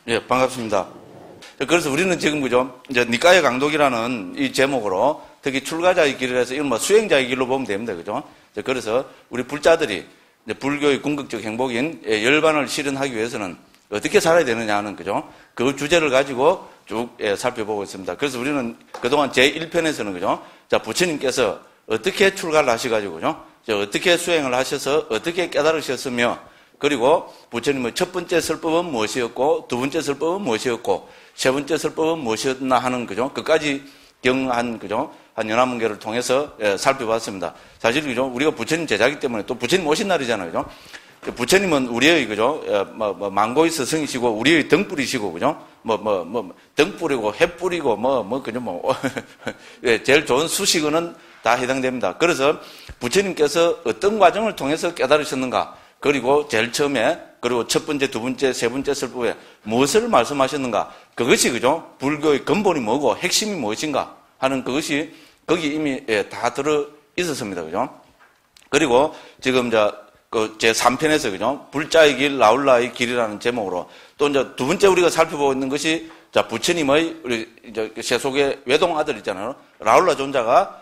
예, 반갑습니다. 그래서 우리는 지금 그죠? 이제 니까의 강독이라는 이 제목으로 특히 출가자의 길이라서 이건 뭐 수행자의 길로 보면 됩니다. 그죠? 그래서 우리 불자들이 이제 불교의 궁극적 행복인 열반을 실현하기 위해서는 어떻게 살아야 되느냐 하는 그죠? 그 주제를 가지고 쭉 살펴보고 있습니다. 그래서 우리는 그동안 제1편에서는 그죠? 자, 부처님께서 어떻게 출가를 하셔가지고 그죠? 어떻게 수행을 하셔서 어떻게 깨달으셨으며 그리고 부처님의 첫 번째 설법은 무엇이었고 두 번째 설법은 무엇이었고 세 번째 설법은 무엇이었나 하는 그죠? 끝까지 경한 그죠? 한 연합문계를 통해서 살펴봤습니다. 사실 그죠? 우리가 부처님 제자이기 때문에 또 부처님 오신 날이잖아요. 그죠? 부처님은 우리의 그죠? 망고의 스승이시고 우리의 등불이시고 그죠? 등불이고 햇불이고 그죠? 제일 좋은 수식어는 다 해당됩니다. 그래서 부처님께서 어떤 과정을 통해서 깨달으셨는가? 그리고 제일 처음에 그리고 첫 번째, 두 번째, 세 번째 설법에 무엇을 말씀하셨는가? 그것이 그죠? 불교의 근본이 뭐고 핵심이 무엇인가 하는 그것이 거기 이미 다 들어 있었습니다. 그죠? 그리고 지금 제 3편에서 그죠? 불자의 길, 라울라의 길이라는 제목으로 또 이제 두 번째 우리가 살펴보고 있는 것이 자, 부처님의 우리 이제 세속의 외동 아들 있잖아요. 라울라 존자가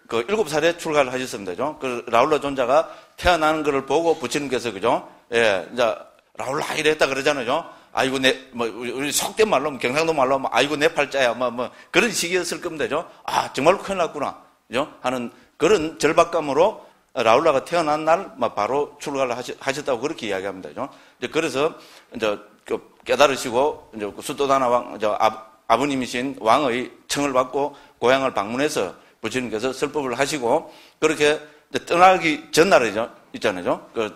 그 7살에 출가를 하셨습니다. 그죠? 그 라울라 존자가 태어나는 것을 보고 부처님께서 그죠? 이제 라울라 이랬다 그러잖아요. 아이고 우리 속된 말로 경상도 말로 하면 아이고 내 팔자야 그런 식이었을 겁니다. 그죠? 아, 정말로 큰일 났구나. 그죠? 하는 그런 절박감으로 라울라가 태어난 날 바로 출가를 하셨다고 그렇게 이야기합니다. 그죠? 그래서 이제 깨달으시고 이제 수도다나 왕 아버님이신 왕의 청을 받고 고향을 방문해서 부처님께서 설법을 하시고 그렇게 떠나기 전날이죠 있잖아요. 그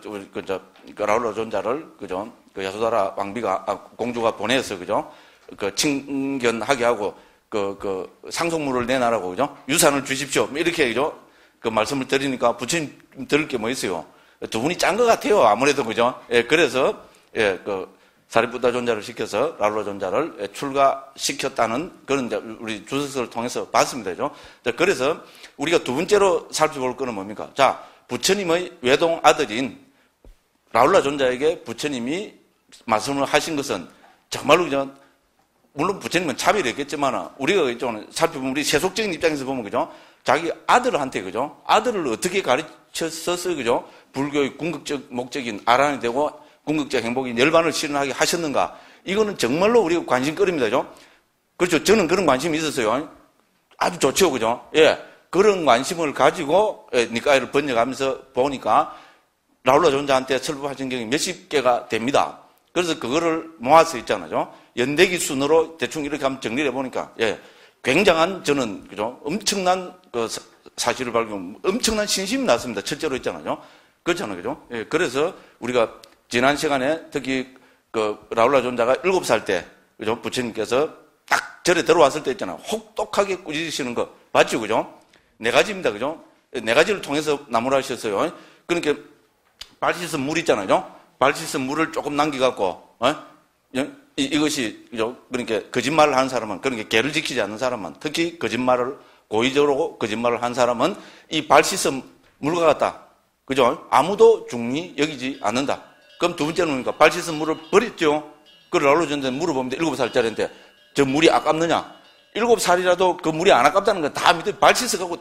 라울라 존자를 그죠? 그 야소다라 왕비가 공주가 보내서 그죠? 그 친견하게 하고 그 상속물을 내놔라고 그죠? 유산을 주십시오. 이렇게 그죠? 그 말씀을 드리니까 부처님 들을 게 뭐 있어요? 두 분이 짠 것 같아요. 아무래도 그죠? 그래서 그 사리푸타 존자를 시켜서 라울라 존자를 출가시켰다는 그런 우리 주석서를 통해서 봤습니다. 그죠? 그래서 우리가 두 번째로 살펴볼 거는 뭡니까? 자, 부처님의 외동 아들인 라울라 존자에게 부처님이 말씀을 하신 것은 정말로 그죠? 물론 부처님은 차별이 있겠지만 우리가 좀 살펴보면 우리 세속적인 입장에서 보면 그죠? 자기 아들한테 그죠? 아들을 어떻게 가르쳤어서 그죠? 불교의 궁극적 목적인 아란이 되고 궁극적 행복인 열반을 실현하게 하셨는가? 이거는 정말로 우리가 관심거리입니다. 그죠? 그렇죠. 저는 그런 관심이 있었어요. 아주 좋죠. 그죠? 예. 그런 관심을 가지고 니까이를 번역하면서 보니까 라울라 존자한테 설법하신 경이 몇십 개가 됩니다. 그래서 그거를 모아서 있잖아요. 연대기 순으로 대충 이렇게 한번 정리를 해보니까, 굉장한 저는, 그죠? 엄청난 그 사실을 발견, 엄청난 신심이 났습니다. 첫째로 있잖아요. 그렇잖아요. 그죠? 그래서 우리가 지난 시간에 특히 그 라울라 존자가 7살 때, 그죠? 부처님께서 딱 절에 들어왔을 때 있잖아요. 혹독하게 꾸짖으시는 거. 맞죠? 그죠? 4가지입니다. 그죠? 4가지를 통해서 나무라하셨어요. 그러니까 발 씻은 물 있잖아요. 발 씻은 물을 조금 남겨갖고, 이것이, 그죠? 그러니까 거짓말을 하는 사람은, 그러니까 계를 지키지 않는 사람은, 특히 거짓말을, 고의적으로 거짓말을 한 사람은 이 발 씻은 물과 같다. 그죠? 아무도 중히 여기지 않는다. 그럼 두 번째는 뭡니까? 발 씻은 물을 버렸죠? 그걸 라울라 존자한테 물어봅니다. 7살짜리한테. 저 물이 아깝느냐? 7살이라도 그 물이 안 아깝다는 건 다 믿어요. 발 씻어가고,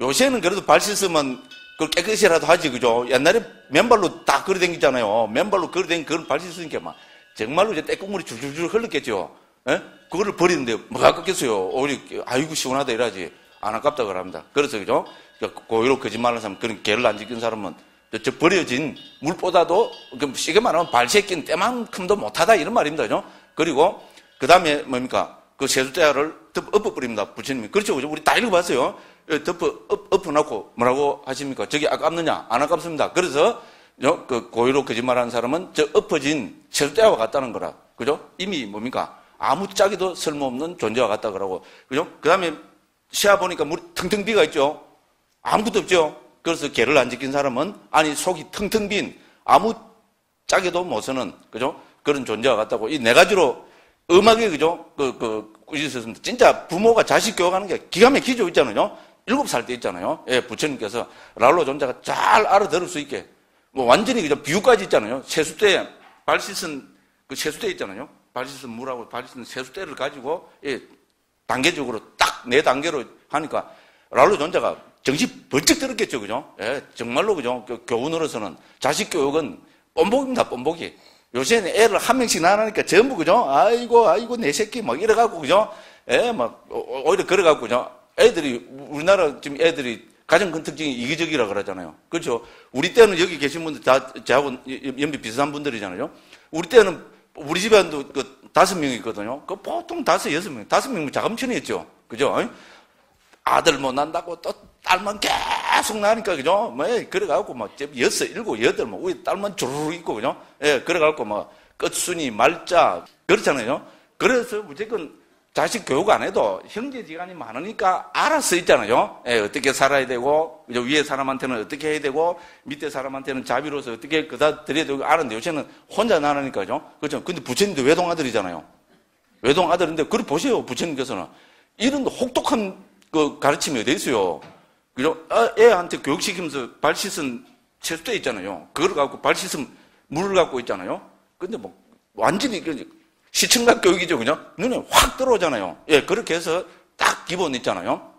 요새는 그래도 발 씻으면 그걸 깨끗이라도 하지, 그죠? 옛날에 맨발로 다 걸어다니잖아요. 맨발로 걸어다니는 그걸 발 씻으니까 막 정말로 이제 떼국물이 줄줄줄 흘렀겠죠. 그거를 버리는데 뭐가 아깝겠어요? 오히려 아이고 시원하다 이러지. 안 아깝다 그럽니다. 그래서 그죠? 고의로 거짓말하는 사람, 그런 계를 안 지킨 사람은 저 버려진 물보다도 쉽게 말하면 발새끼는 때만큼도 못하다 이런 말입니다. 그죠? 그리고 그 다음에 뭡니까? 그 세숫대야를 엎어버립니다. 부처님이. 그렇죠. 그죠? 우리 다 읽어봤어요. 엎어놓고 뭐라고 하십니까? 저기 아깝느냐? 안 아깝습니다. 그래서 그 고의로 거짓말하는 사람은 저 엎어진 세숫대야와 같다는 거라. 그죠? 이미 뭡니까? 아무짝에도 쓸모없는 존재와 같다 그러고. 그죠? 그 다음에 시야 보니까 물이 텅텅 비가 있죠? 아무것도 없죠? 그래서 계를 안 지킨 사람은 아니 속이 텅텅 빈 아무 짝에도 못 서는 그죠? 그런 존재와 같다고 이 4가지로 음악에 그죠? 꾸짖으셨습니다. 진짜 부모가 자식 교육하는 게 기가 막히죠 있잖아요. 7살 때 있잖아요. 부처님께서 라울라 존자가 잘 알아들을 수 있게 뭐 완전히 그죠? 비유까지 있잖아요. 세숫대에 발 씻은 그 세숫대 있잖아요. 발시선 물하고 발시선 세숫대를 가지고, 단계적으로 딱 4단계로 하니까, 라울로 존자가 정신 번쩍 들었겠죠, 그죠? 예, 정말로, 그죠? 교훈으로서는 자식 교육은 뻔복입니다, 뻔복이. 요새는 애를 한 명씩 낳으니까 전부, 그죠? 아이고, 내 새끼, 막 이래갖고, 그죠? 오히려 그래갖고, 그죠? 우리나라 지금 애들이 가장 큰 특징이 이기적이라 그러잖아요. 그렇죠? 우리 때는 여기 계신 분들 다 저하고 연비 비슷한 분들이잖아요. 우리 때는 우리 집안도 5명이 있거든요. 보통 5, 6명, 5명이면 자금천이었죠. 그죠? 아들 못 난다고 또 딸만 계속 나니까, 그죠? 그래갖고 막 6, 7, 8, 우리 딸만 주르륵 있고, 그죠? 예, 그래갖고 끝순이, 말자, 그렇잖아요. 그래서 무조건 자식 교육 안 해도 형제지간이 많으니까 알아서 있잖아요. 예, 어떻게 살아야 되고, 위에 사람한테는 어떻게 해야 되고, 밑에 사람한테는 자비로서 어떻게 그다 드려야 되고 알았는데 요새는 혼자 나누니까요. 그렇죠. 근데 부처님도 외동아들이잖아요. 외동아들인데, 그걸 보세요. 부처님께서는. 이런 혹독한 가르침이 어디 있어요. 그죠? 애한테 교육시키면서 발 씻은 채수대 있잖아요. 그걸 갖고 발 씻은 물을 갖고 있잖아요. 근데 완전히 시청각 교육이죠, 그죠? 눈에 확 들어오잖아요. 예, 그렇게 해서 딱 기본 있잖아요.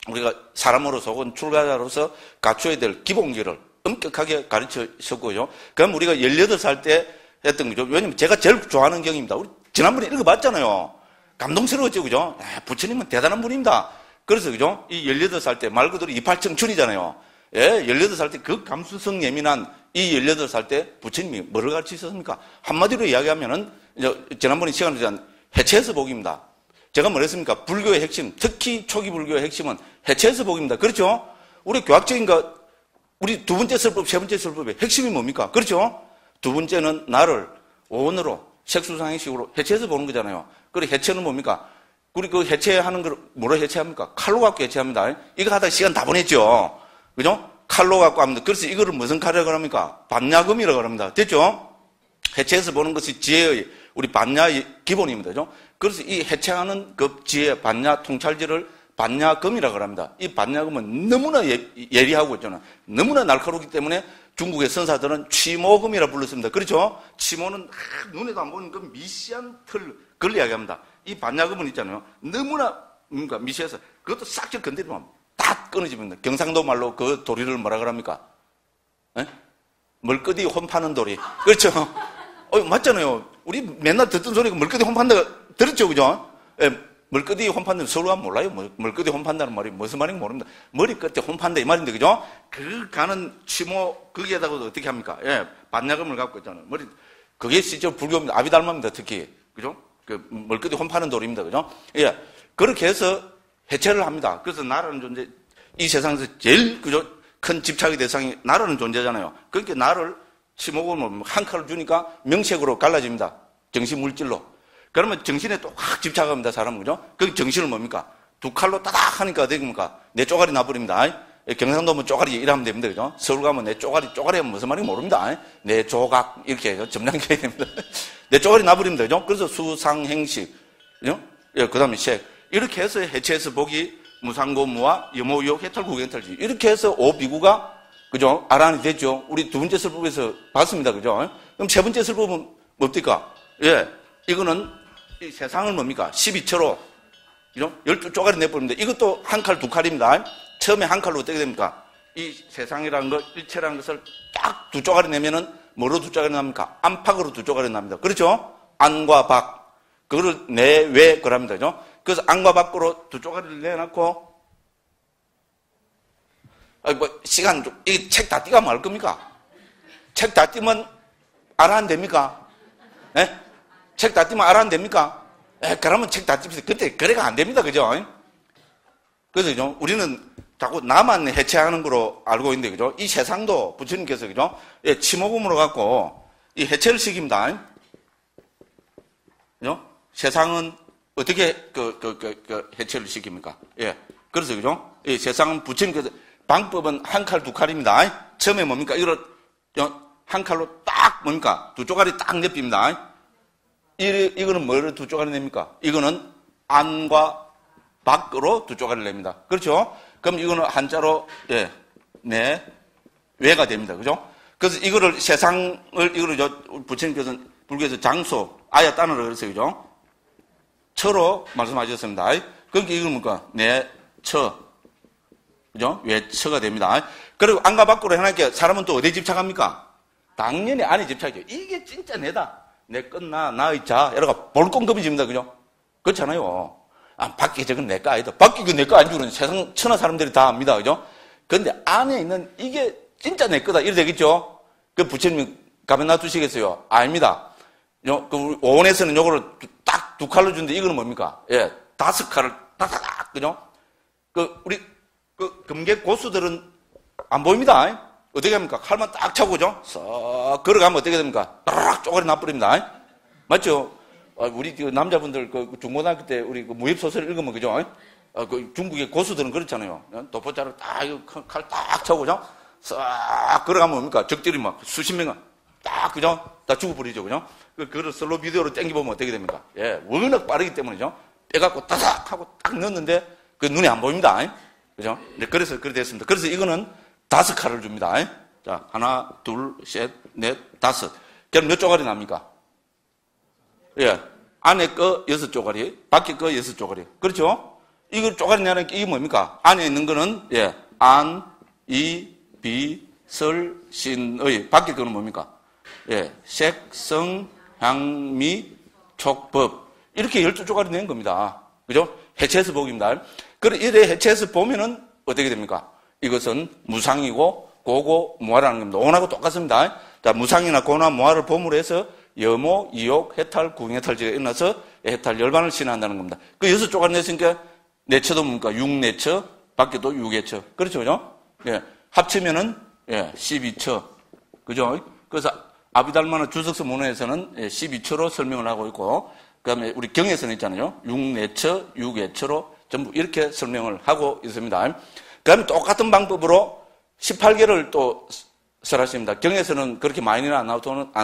우리가 사람으로서 혹은 출가자로서 갖춰야 될 기본기를 엄격하게 가르치셨고요. 그럼 우리가 18살 때 했던 거죠. 왜냐면 제가 제일 좋아하는 경입니다. 우리 지난번에 읽어봤잖아요. 감동스러웠죠, 그죠? 부처님은 대단한 분입니다. 그래서, 그죠? 이 18살 때 말 그대로 이팔청춘이잖아요. 예, 18살 때 그 감수성 예민한 이 18살 때 부처님이 뭐를 가르치셨습니까? 한마디로 이야기하면은, 지난번에 시간을 지난 해체해서 복입니다. 제가 뭐랬습니까? 불교의 핵심, 특히 초기 불교의 핵심은 해체해서 복입니다. 그렇죠? 우리 교학적인 우리 두 번째 설법, 세 번째 설법의 핵심이 뭡니까? 그렇죠? 두 번째는 나를 오온으로, 색수상행식으로 해체해서 보는 거잖아요. 그리고 해체는 뭡니까? 우리 그 해체하는 걸 뭐로 해체합니까? 칼로 갖고 해체합니다. 이거 하다가 시간 다 보냈죠? 그죠? 칼로 갖고 합니다. 그래서 이거를 무슨 칼이라고 합니까? 반야금이라고 합니다. 됐죠? 해체해서 보는 것이 지혜의, 우리 반야의 기본입니다. 그죠? 그래서 이 해체하는 그 지혜, 반야 통찰지를 반야금이라고 합니다. 이 반야금은 너무나 예리하고 있잖아요. 너무나 날카롭기 때문에 중국의 선사들은 취모금이라 불렀습니다. 그렇죠? 취모는 눈에도 안 보는 그 미시한 그걸 이야기합니다. 이 반야금은 있잖아요. 너무나 미시해서 그것도 싹 건드리면 다 끊어집니다. 경상도 말로 그 도리를 뭐라 그럽니까? 에? 멀거디 혼파는 도리. 그렇죠? 맞잖아요. 우리 맨날 듣던 소리가 멀거디 혼판다 들었죠, 그죠? 예, 멀거디 혼판다는 서울 가면 몰라요. 멀거디 혼판다는 말이 무슨 말인지 모릅니다. 머리 끝에 혼판다 이 말인데, 그죠? 그 가는 취모 거기에다가도 어떻게 합니까? 예, 반야금을 갖고 있잖아요. 그게 진짜 불교입니다. 아비달마입니다, 특히. 그죠? 멀거디 혼파는 도리입니다, 그죠? 예, 그렇게 해서 해체를 합니다. 그래서 나라는 존재, 이 세상에서 제일, 그죠? 큰 집착의 대상이 나라는 존재잖아요. 그러니까 나를 치목을 한 칼을 주니까 명색으로 갈라집니다. 정신 물질로. 그러면 정신에 또 확 집착합니다, 사람은, 그죠? 그 정신을 뭡니까? 2칼로 따닥 하니까 어떻게 됩니까? 내 쪼가리 나버립니다. 경상도 면 쪼가리 이러면 됩니다, 그죠? 서울 가면 내 쪼가리 하면 무슨 말인지 모릅니다. 내 조각, 이렇게 점량해야 됩니다. 내 쪼가리 나버립니다, 그죠? 그래서 수상행식, 그죠? 예, 그 다음에 색. 이렇게 해서 해체해서 복이 무상고, 무와, 여모유혹, 해탈구, 해탈지. 이렇게 해서 오비구가, 그죠? 아란이 됐죠? 우리 두 번째 설법에서 봤습니다, 그죠? 그럼 세 번째 설법은 뭡니까? 예, 이거는 이 세상을 뭡니까? 12처로, 그죠? 12쪼가리 내버립니다. 이것도 한 칼, 2칼입니다. 처음에 한 칼로 어떻게 됩니까? 이 세상이라는 것, 일체라는 것을 딱 2쪼가리 내면은 뭐로 2쪼가리 납니까? 안팎으로 2쪼가리 납니다. 그렇죠? 안과 밖. 그거를 내외 그럽니다. 그죠? 그래서 안과 밖으로 2쪼가리를 내놓고, 시간, 이 책 다 띄가면 할 겁니까? 책 다 띄면 알아 안 됩니까? 예? 책 다 띄면 알아 안 됩니까? 예, 그러면 책 다 띄면서 그때 거래가 안 됩니다. 그죠? 그래서, 그죠? 우리는 자꾸 나만 해체하는 거로 알고 있는데, 그죠? 이 세상도 부처님께서, 그죠? 예, 치모금으로 갖고 이 해체를 시킵니다. 그죠? 세상은 어떻게 해체를 시킵니까? 예. 그래서, 그죠? 이 세상은 부처님께서 방법은 한 칼, 2칼입니다. 처음에 뭡니까? 이걸 한 칼로 딱 뭡니까? 2쪼가리 딱 내빕니다. 이거는 뭐를 2쪼가리 냅니까? 이거는 안과 밖으로 2쪼가리를 냅니다. 그렇죠? 그럼 이거는 한자로, 예, 네, 외가 됩니다. 그죠? 그래서 이거를 부처님께서는 불교에서 장소, 아야 따느라 그랬어요. 그죠? 처로 말씀하셨습니다. 그러니까 이건 뭔가, 내, 처. 그죠? 외처가 됩니다. 그리고 안과 밖으로 해놨게 사람은 또 어디에 집착합니까? 당연히 안에 집착이죠. 이게 진짜 내다. 내 끝나, 나의 자. 여러가 볼kom금이집니다. 그죠? 그렇잖아요. 아, 밖에 저건 내 거 아니다. 밖에 그 내 거 안 주는 세상 천하 사람들이 다 압니다. 그죠? 근데 안에 있는 이게 진짜 내 거다. 이래 되겠죠? 그 부처님이 가만 놔두시겠어요? 아닙니다. 그 우리 오원에서는 요거를 딱 2칼로 주는데 이거는 뭡니까? 예, 5칼을 따다닥. 그죠? 우리 금객 고수들은 안 보입니다. 어떻게 합니까? 칼만 딱 차고, 그죠? 싹 걸어가면 어떻게 됩니까? 따라락 쪼가리 나버립니다. 맞죠? 우리 남자분들 중고등학교 때 우리 무협소설 읽으면, 그죠? 중국의 고수들은 그렇잖아요. 도포자를 딱, 칼 딱 차고, 그죠? 싹 걸어가면 뭡니까? 적들이 막 수십 명은 딱, 그죠? 다 죽어버리죠, 그죠? 그걸 슬로우 비디오로 땡겨보면 어떻게 됩니까? 예, 워낙 빠르기 때문이죠. 빼갖고 따닥 하고 딱 넣었는데, 그 눈에 안 보입니다. 그죠? 네, 그래서 그렇게 됐습니다. 그래서 이거는 5칼을 줍니다. 자, 하나, 둘, 셋, 넷, 5. 그럼 몇 쪼가리 납니까? 예. 안에 거 6쪼가리, 밖에 거 6쪼가리. 그렇죠? 이거 쪼가리 내는 게 이게 뭡니까? 안에 있는 거는, 예, 안, 이, 비, 설, 신, 의. 밖에 거는 뭡니까? 예, 색, 성, 향, 미, 촉, 법. 이렇게 12쪼가리 낸 겁니다. 그죠? 해체해서 보기입니다. 그래, 이래 해체해서 보면은 어떻게 됩니까? 이것은 무상이고 고고 무아라는 겁니다. 오하고 똑같습니다. 자, 무상이나 고나 무아를 보물로 해서 여모, 이욕, 해탈, 구행해탈지가 일어나서 해탈 열반을 신한다는 겁니다. 그 6쪼가리 냈으니까 내처도 뭡니까? 6내처, 밖에도 6외처. 그렇죠, 그죠? 예. 합치면은, 예, 12처. 그죠? 그래서 아비달마나 주석서 문헌에서는 12처로 설명을 하고 있고, 그 다음에 우리 경에서는 있잖아요. 6내처, 6외처로 전부 이렇게 설명을 하고 있습니다. 그 다음에 똑같은 방법으로 18개를 또 설하십니다. 경에서는 그렇게 많이는 안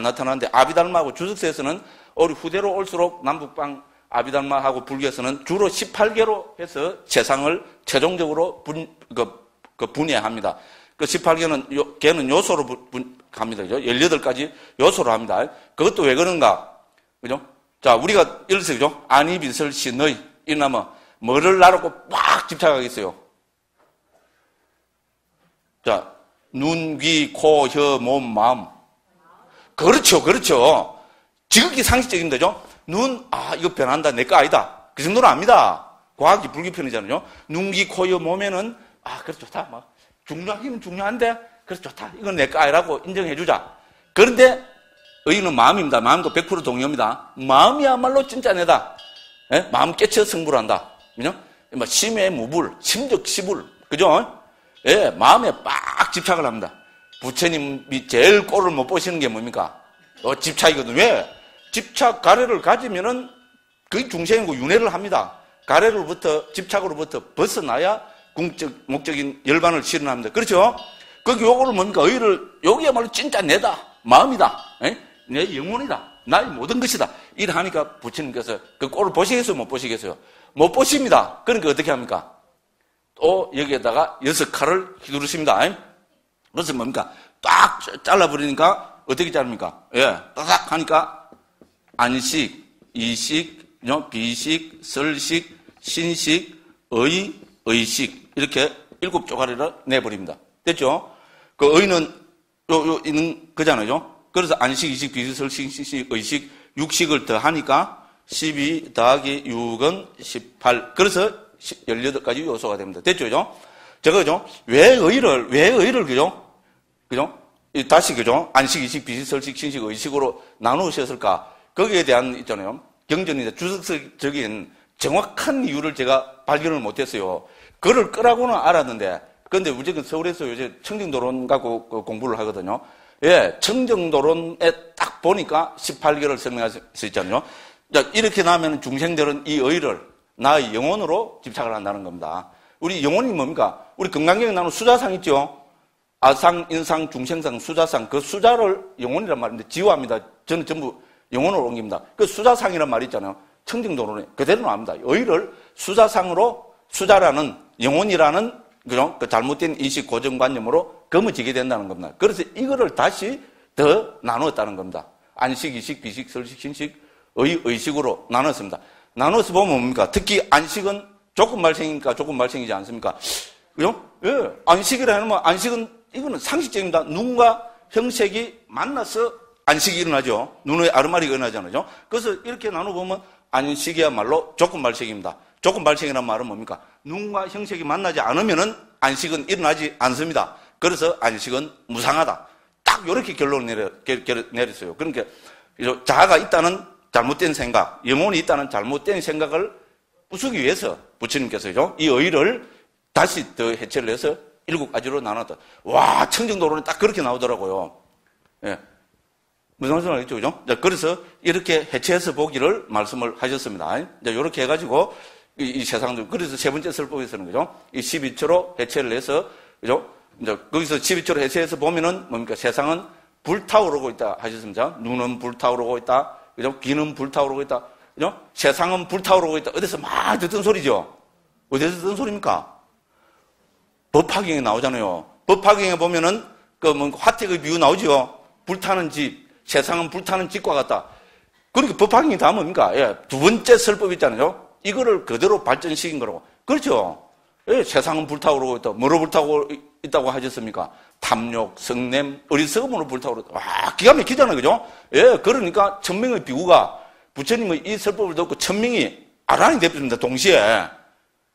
나타나는데 아비달마하고 주석서에서는 우리 후대로 올수록 남북방 아비달마하고 불교에서는 주로 18개로 해서 세상을 최종적으로 분해합니다. 그 18개는 개는 요소로 갑니다. 그죠? 18가지 요소로 합니다. 그것도 왜 그런가? 그죠? 자, 우리가 예를 들어서 그죠? 안이 비설 신의 이러면 뭐를 나르고 막 집착하겠어요? 자, 눈, 귀, 코, 혀, 몸, 마음. 그렇죠, 그렇죠. 지극히 상식적인 거죠. 눈, 아, 이거 변한다. 내 거 아니다. 그 정도는 압니다. 과학이 불교편이잖아요. 눈, 귀, 코, 혀, 몸에는, 아, 그래, 좋다. 막, 중요하기는 중요한데, 그래, 좋다. 이건 내 거 아니라고 인정해주자. 그런데, 의는 마음입니다. 마음도 100% 동의합니다. 마음이야말로 진짜 내다. 예? 마음 깨쳐 승부를 한다. 그죠? 심해 무불, 심적 시불. 그죠? 예, 마음에 빡 집착을 합니다. 부처님이 제일 꼴을 못 보시는 게 뭡니까? 집착이거든요. 왜? 집착 가래를 가지면은 거의 중생이고 윤회를 합니다. 가래로부터, 집착으로부터 벗어나야 목적인 열반을 실현합니다. 그렇죠? 요거를 뭡니까? 의를, 여기야말로 진짜 내다. 마음이다. 예? 내 영혼이다. 나의 모든 것이다. 이래 하니까 부처님께서 그 꼴을 보시겠어요? 못 보시겠어요? 못 보십니다. 그러니까 어떻게 합니까? 또 여기에다가 6칼을 휘두르십니다. 그래서 뭡니까? 딱 잘라버리니까 어떻게 자릅니까? 예, 따닥 하니까 안식, 이식, 비식, 설식, 신식, 의식 이렇게 7쪼가리를 내버립니다. 됐죠? 그 의는 있는 거잖아요. 그래서 안식, 이식, 비식, 설식, 신식, 의식 6식을 더 하니까 12 더하기 6은 18. 그래서 18가지 요소가 됩니다. 됐죠? 그죠? 제가, 그죠? 왜 의를, 그죠? 그죠? 다시, 그죠? 안식, 이식, 비식, 설식, 신식, 의식으로 나누셨을까? 거기에 대한, 있잖아요. 경전이나 주석적인 정확한 이유를 제가 발견을 못했어요. 그를 끄라고는 알았는데, 그런데 우리가 서울에서 요새 청정도론 갖고 공부를 하거든요. 예, 청정도론에 딱 보니까 18개를 설명할 수 있잖아요. 자, 이렇게 나면 중생들은 이 의를 나의 영혼으로 집착을 한다는 겁니다. 우리 영혼이 뭡니까? 우리 금강경에 나오는 수자상 있죠? 아상, 인상, 중생상, 수자상. 그 수자를 영혼이란 말인데 지우합니다. 저는 전부 영혼으로 옮깁니다. 그 수자상이란 말이 있잖아요. 청정도론에 그대로 나옵니다. 의를 수자상으로 수자라는 영혼이라는 그죠? 그 잘못된 인식 고정관념으로 거머쥐게 된다는 겁니다. 그래서 이거를 다시 더 나누었다는 겁니다. 안식, 이식, 비식, 설식, 신식, 의식으로 나눴습니다. 나눠서 보면 뭡니까? 특히 안식은 조건 발생이니까 조건 발생이지 않습니까? 그죠? 예. 안식이라는 건 안식은 이거는 상식적입니다. 눈과 형색이 만나서 안식이 일어나죠. 눈의 아르마리가 일어나잖아요. 그래서 이렇게 나눠보면 안식이야말로 조건 발생입니다. 조건 발생이라는 말은 뭡니까? 눈과 형색이 만나지 않으면은 안식은 일어나지 않습니다. 그래서 안식은 무상하다. 딱 이렇게 결론을 내렸어요. 그러니까 자아가 있다는 잘못된 생각, 영혼이 있다는 잘못된 생각을 부수기 위해서 부처님께서요, 이 의를 다시 더 해체를 해서 7가지로 나눴다. 와, 청정도론이 딱 그렇게 나오더라고요. 예. 무슨 말씀 알겠죠? 그죠? 그래서 이렇게 해체해서 보기를 말씀을 하셨습니다. 이제 이렇게 해가지고 이 세상도, 그래서 세 번째 설법에서는 그죠? 이 12초로 해체를 해서, 그죠? 이제 거기서 12초로 해체해서 보면은 뭡니까? 세상은 불타오르고 있다 하셨습니다. 눈은 불타오르고 있다. 그죠? 귀는 불타오르고 있다. 그죠? 세상은 불타오르고 있다. 어디서 막 듣던 소리죠? 어디서 듣던 소리입니까? 법화경에 나오잖아요. 법화경에 보면은 화택의 비유 나오죠? 불타는 집, 세상은 불타는 집과 같다. 그러니까 법화경이 다 뭡니까? 예, 두 번째 설법 있잖아요. 이거를 그대로 발전시킨 거라고. 그렇죠? 예, 세상은 불타오르고 있다. 뭐로 불타오르고 있다고 하셨습니까? 탐욕, 성냄, 어리석음으로 불타오르다. 와, 기가 막히잖아요. 그죠? 예, 그러니까 천명의 비구가 부처님의 이 설법을 듣고 천명이 아란이 되었습니다. 동시에.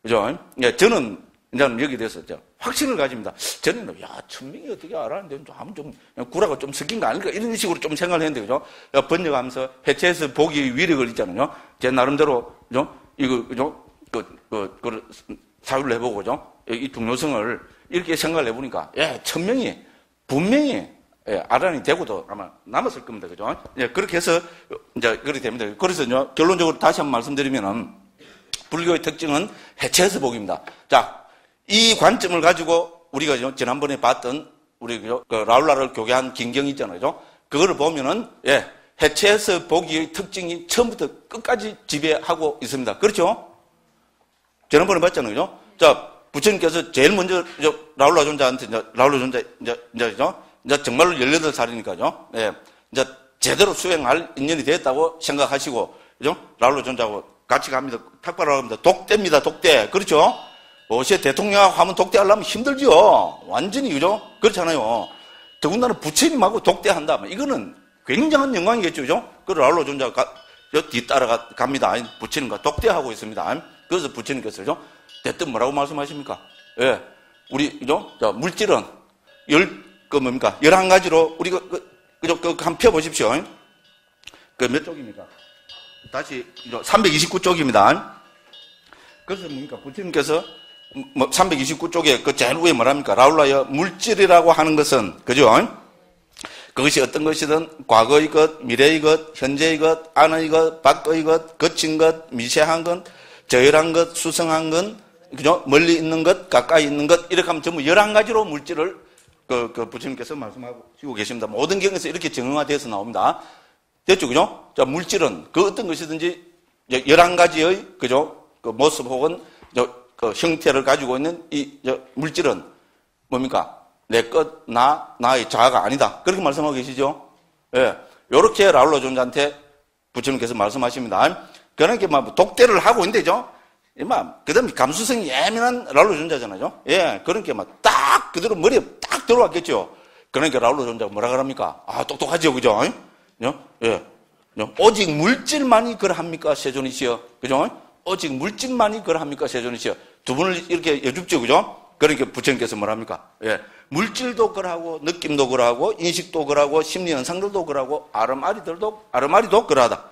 그죠? 예, 저는 이제 여기 대해서 확신을 가집니다. 저는, 야, 천명이 어떻게 알았는데, 좀, 구라가 좀 섞인 거 아닐까? 이런 식으로 좀 생각을 했는데, 그죠? 번역하면서 해체해서 보기 위력을 있잖아요. 제 나름대로, 그죠? 이거, 그죠? 사유를 해보고, 그죠? 이 중요성을 이렇게 생각을 해보니까, 예, 천명이 분명히, 예, 알아니 되고도 아마 남았을 겁니다. 그죠? 예, 그렇게 해서, 이제, 그렇게 됩니다. 그래서, 결론적으로 다시 한번 말씀드리면은, 불교의 특징은 해체해서 보기입니다. 자, 이 관점을 가지고 우리가 지난번에 봤던 우리 라울라를 교계한 긴경이 있잖아요. 그거를 보면은, 예, 해체해서 보기의 특징이 처음부터 끝까지 지배하고 있습니다. 그렇죠? 지난번에 봤잖아요. 자, 부처님께서 제일 먼저 라울라 존자한테 라울라 존자 이제 정말로 18살이니까요. 예, 이제 제대로 수행할 인연이 되었다고 생각하시고, 그죠? 라울라 존자하고 같이 갑니다. 탁발하러 갑니다. 독대입니다. 독대. 그렇죠? 어제 대통령하고 하면 독대하려면 힘들죠. 완전히, 그죠? 그렇잖아요. 더군다나 부처님하고 독대한다. 이거는 굉장한 영광이겠죠. 그죠? 그 라울라 존자가 뒤따라 갑니다. 부처님과 독대하고 있습니다. 그래서 부처님께서, 그죠? 대뜸 뭐라고 말씀하십니까? 예. 우리, 그죠? 자, 물질은 뭡니까? 11가지로 우리가, 한번 펴보십시오. 몇 쪽입니까? 다시, 329쪽입니다. 그래서 뭡니까? 부처님께서 329쪽에 그 제일 위에 뭐랍니까? 라울라여, 물질이라고 하는 것은, 그죠? 그것이 어떤 것이든 과거의 것, 미래의 것, 현재의 것, 안의 것, 밖의 것, 거친 것, 미세한 것, 저열한 것, 수성한 것, 그죠? 멀리 있는 것, 가까이 있는 것, 이렇게 하면 전부 11가지로 물질을 부처님께서 말씀하시고 계십니다. 모든 경에서 이렇게 정형화되어서 나옵니다. 됐죠? 그죠? 자, 물질은 그 어떤 것이든지 11가지의, 그죠? 그 모습 혹은 그 형태를 가지고 있는 물질은 뭡니까? 내 것, 나의 자아가 아니다. 그렇게 말씀하고 계시죠? 예. 요렇게 라울라 존자한테 부처님께서 말씀하십니다. 그러니까 막 독대를 하고 있는데죠? 그 다음에 감수성이 예민한 라울라 존자잖아요? 예. 그러니까 막 딱 그대로 머리에 딱 들어왔겠죠? 그러니까 라울라 존자가 뭐라 그럽니까? 아, 똑똑하죠? 그죠? 예. 오직 물질만이 그러합니까? 세존이시여. 그죠? 오직 물질만이 그러합니까? 세존이시여. 두 분을 이렇게 여쭙죠? 그죠? 그러니까 부처님께서 뭐랍니까? 예. 물질도 그러하고, 느낌도 그러하고, 인식도 그러하고, 심리 현상들도 그러하고, 아르마리도 그러하다.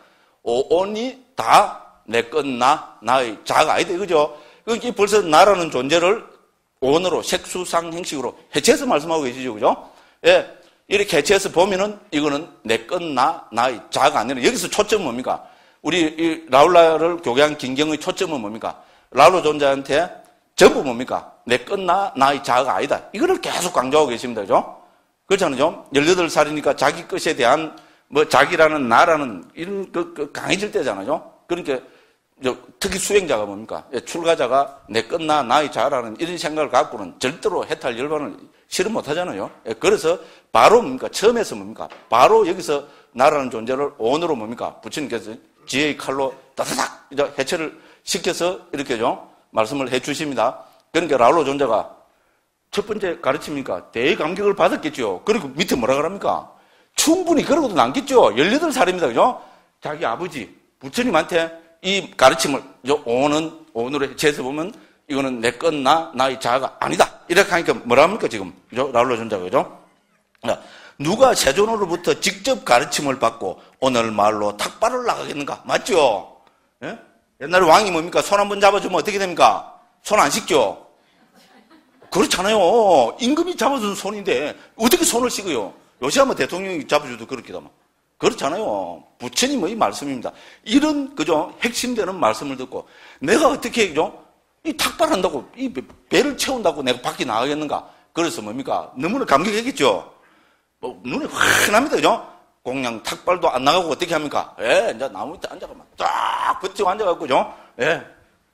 오온이 다 내 것, 나의 자아가 아니다. 그죠? 그러니까 벌써 나라는 존재를 오온으로, 색수상 행식으로 해체해서 말씀하고 계시죠? 그죠? 예. 이렇게 해체해서 보면은 이거는 내 것, 나의 자아가 아니라 여기서 초점은 뭡니까? 우리 이 라울라를 교계한 긴경의 초점은 뭡니까? 라울라 존자한테 전부 뭡니까? 내 것, 나의 자아가 아니다. 이거를 계속 강조하고 계십니다. 그죠? 그렇잖아요. 18살이니까 자기 것에 대한 자기라는 나라는 이런 강해질 때잖아요. 그러니까 특히 수행자가 뭡니까? 출가자가 내 것, 나의 자아라는 이런 생각을 갖고는 절대로 해탈 열반을 실현 못 하잖아요. 그래서 바로 뭡니까? 처음에서 뭡니까? 바로 여기서 나라는 존재를 오온으로 뭡니까? 부처님께서 지혜의 칼로 따다닥 해체를 시켜서 이렇게 좀 말씀을 해 주십니다. 그러니까 라울로 존자가 첫 번째 가르침이니까 대감격을 받았겠죠. 그리고 밑에 뭐라 그럽니까? 충분히 그러고도 남겠죠. 18살입니다. 그죠? 자기 아버지, 부처님한테 이 가르침을, 오온으로 해체해서 보면 이거는 내 건 나의 자아가 아니다. 이렇게 하니까 뭐라 합니까, 지금? 그죠? 라울로 존자가, 그죠? 누가 세존으로부터 직접 가르침을 받고 오늘 말로 탁발을 나가겠는가? 맞죠? 예? 옛날에 왕이 뭡니까? 손 한번 잡아주면 어떻게 됩니까? 손 안 씻죠? 그렇잖아요. 임금이 잡아준 손인데 어떻게 손을 씻어요? 요새 한번 대통령이 잡아줘도 그렇게다만. 그렇잖아요. 부처님의 말씀입니다. 이런, 그죠? 핵심되는 말씀을 듣고 내가 어떻게, 그죠? 이 탁발한다고, 이 배를 채운다고 내가 밖에 나가겠는가? 그래서 뭡니까? 너무나 감격했겠죠? 눈에 환합니다, 그죠? 공양 탁발도 안 나가고 어떻게 합니까? 예, 이제 나무 밑에 앉아가면 딱 버티고 앉아갖고, 그죠? 예.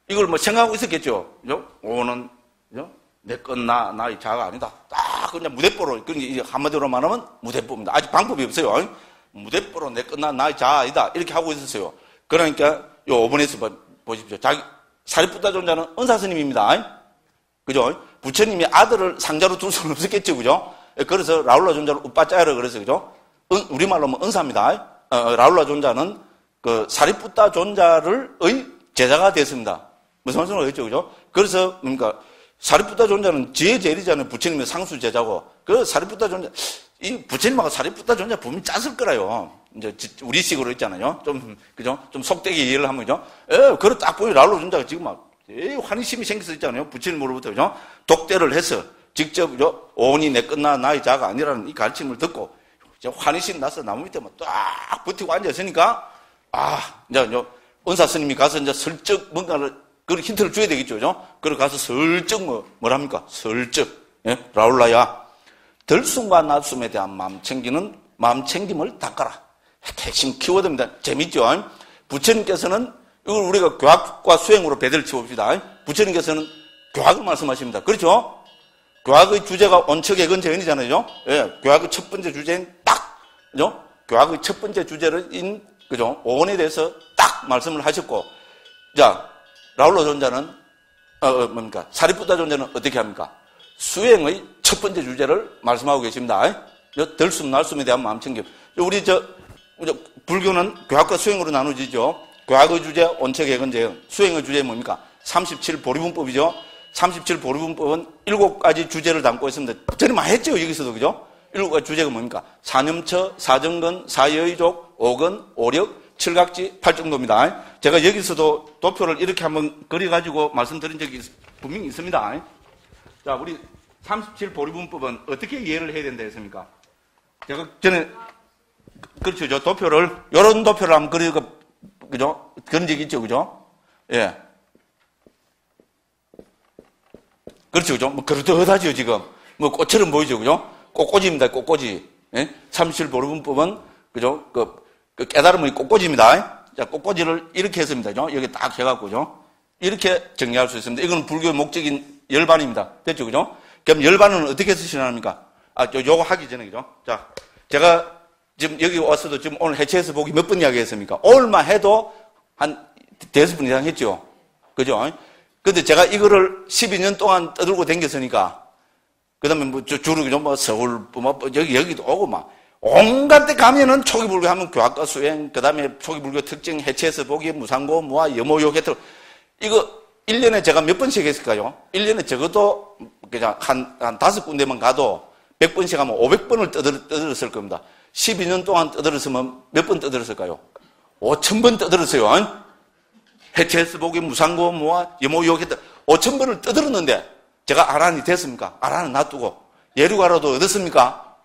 이걸 뭐 생각하고 있었겠죠? 그죠? 오는, 그죠? 내 건 나의 자아가 아니다. 딱 그냥 무대뽀로, 그러니까 한마디로 말하면 무대뽀입니다. 아직 방법이 없어요. 무대뽀로 내 건 나의 자아 아니다. 이렇게 하고 있었어요. 그러니까 요 5번에서 보십시오. 자기, 사리푸타 존자는 은사스님입니다. 그죠? 부처님이 아들을 상자로 둘 수는 없었겠죠. 그죠? 그래서 라울라 존자를 우빠짜야라 그래서, 그죠? 우리말로 하면 은사입니다. 라울라 존자는 그 사리푸타 존자의 제자가 됐습니다. 무슨 말씀을 하겠죠. 그죠? 그래서, 그러니까, 사리푸타 존자는 지혜 제리자는 부처님의 상수 제자고, 그 사리푸타 존자, 이 부처님하고 사리푸타 존자 분명히 짰을 거라요. 이제 우리식으로 있잖아요. 좀, 그죠? 좀 속되게 이해를 하면, 그죠? 그걸 딱 보니 라울라 존자가 지금 막, 환희심이 생겨서 있잖아요. 부처님으로부터, 그죠? 독대를 해서, 직접, 그죠? 오온이 내 끝나 나의 자가 아니라는 이 가르침을 듣고, 환희심 나서 나무 밑에 딱 버티고 앉아있으니까, 이제, 은사 스님이 가서 이제 슬쩍 뭔가를, 그 힌트를 줘야 되겠죠, 그죠? 그리고 가서 슬쩍 뭐랍니까? 슬쩍, 예? 라울라야, 들숨과 낮숨에 대한 마음 챙김을 닦아라. 핵심 키워드입니다. 재밌죠? 부처님께서는, 이걸 우리가 교학과 수행으로 배들을 치웁시다. 부처님께서는 교학을 말씀하십니다. 그렇죠? 교학의 주제가 온척애건재현이잖아요. 예, 교학의 첫 번째 주제는 딱, 그죠? 교학의 첫 번째 주제인, 그죠? 오온에 대해서 딱 말씀을 하셨고, 자, 라울라 존자는, 뭡니까? 사리푸타 존자는 어떻게 합니까? 수행의 첫 번째 주제를 말씀하고 계십니다. 들숨, 날숨에 대한 마음 챙김. 우리 불교는 교학과 수행으로 나누지죠. 교학의 주제, 온척애건재현. 수행의 주제 뭡니까? 37보리분법이죠. 37보리분법은 7가지 주제를 담고 있습니다. 전에 많이 했죠, 여기서도, 그죠? 7가지 주제가 뭡니까? 사념처, 사정근, 사여의족, 오근, 오력, 칠각지, 팔정도입니다. 제가 여기서도 도표를 이렇게 한번 그려가지고 말씀드린 적이 분명히 있습니다. 자, 우리 37보리분법은 어떻게 이해를 해야 된다 했습니까? 제가 전에, 그렇죠. 저 도표를, 요런 도표를 한번 그죠? 그런 적이 있죠, 그죠? 예. 그렇죠, 그죠? 뭐, 그렇듯하죠, 지금. 뭐, 꽃처럼 보이죠, 그죠? 꽃꽂이입니다, 꽃꽂이. 예? 37보리분법은, 그죠? 그 깨달음의 꽃꽂이입니다. 자, 꽃꽂이를 이렇게 했습니다, 그죠? 여기 딱 해갖고, 그죠? 이렇게 정리할 수 있습니다. 이건 불교의 목적인 열반입니다. 됐죠, 그죠? 그럼 열반은 어떻게 쓰시나합니까? 요거 하기 전에, 그죠? 자, 제가 지금 여기 와서도 지금 오늘 해체해서 보기 몇 번 이야기했습니까? 오늘만 해도 한 5번 이상 했죠? 그죠? 근데 제가 이거를 12년 동안 떠들고 댕겼으니까, 그 다음에 뭐, 주로, 그죠? 뭐, 서울, 뭐, 여기도 오고 막, 온갖 데 가면은 초기불교 하면 교학과 수행, 그 다음에 초기불교 특징, 해체해서 보기, 무상고, 무아, 여모욕, 해탈. 이거 1년에 제가 몇 번씩 했을까요? 1년에 적어도 그냥 한 5군데만 가도 100번씩 하면 500번을 떠들었을 겁니다. 12년 동안 떠들었으면 몇 번 떠들었을까요? 5,000번 떠들었어요. 해체해서 보기, 무상고, 무아, 여모욕, 해탈. 5,000번을 떠들었는데 제가 아란이 됐습니까? 아란은 놔두고 예류가라도 얻었습니까?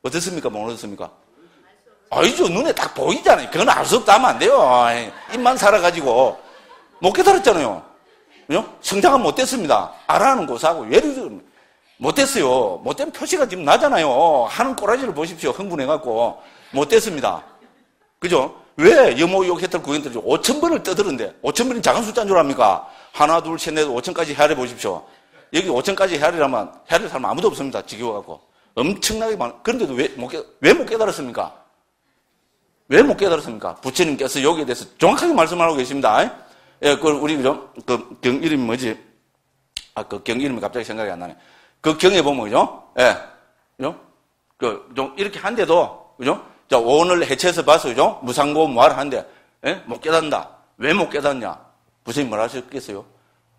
어떻습니까? 못 얻었습니까? 아니죠. 눈에 딱 보이잖아요. 그건 알 수 없다 하면 안 돼요. 입만 살아가지고. 못 깨달았잖아요. 그죠? 성장은 못 됐습니다. 아라는 고사하고 예류는 못 됐어요. 못된 표시가 지금 나잖아요. 하는 꼬라지를 보십시오. 흥분해갖고. 못 됐습니다. 그죠? 왜 여모욕 해탈 구현들 5,000번을 떠드는데 5,000번이 작은 숫자인 줄 압니까? 하나, 둘, 셋, 넷, 5,000까지 헤아려 보십시오. 여기 5,000까지 헤아리라면 헤아릴 사람 아무도 없습니다. 지겨워갖고. 엄청나게 많아. 그런데도 왜 못 깨달았습니까? 왜 못 깨달았습니까? 부처님께서 여기에 대해서 정확하게 말씀하고 계십니다. 예, 우리, 그죠? 그 경 이름이 뭐지? 그 경 이름이 갑자기 생각이 안 나네. 그 경에 보면, 그죠? 예, 그죠? 좀 이렇게 한데도, 그죠? 자, 오늘 해체해서 봐서, 그죠? 무상고 무아를 한데, 예? 못 깨닫는다. 왜 못 깨닫냐? 부처님 뭐라 하셨겠어요?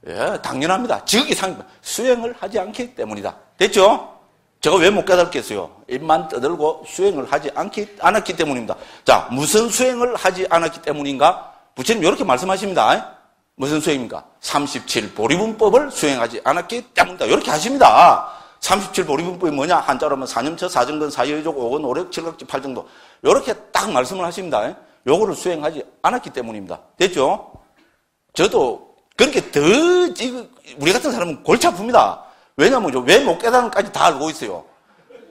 예, 당연합니다. 지극이상 수행을 하지 않기 때문이다. 됐죠? 제가 왜 못 깨닫겠어요? 입만 떠들고 수행을 하지 않았기 때문입니다. 자, 무슨 수행을 하지 않았기 때문인가? 부처님 이렇게 말씀하십니다. 무슨 수행입니까? 37보리분법을 수행하지 않았기 때문이다. 이렇게 하십니다. 37보리분법이 뭐냐? 한자로 하면 사념처, 사정근, 사여의족, 오건, 오력, 칠각지, 팔정도. 이렇게 딱 말씀을 하십니다. 요거를 수행하지 않았기 때문입니다. 됐죠? 저도 그렇게 우리 같은 사람은 골치 아픕니다. 왜냐면 왜 못 깨닫는까지 다 알고 있어요.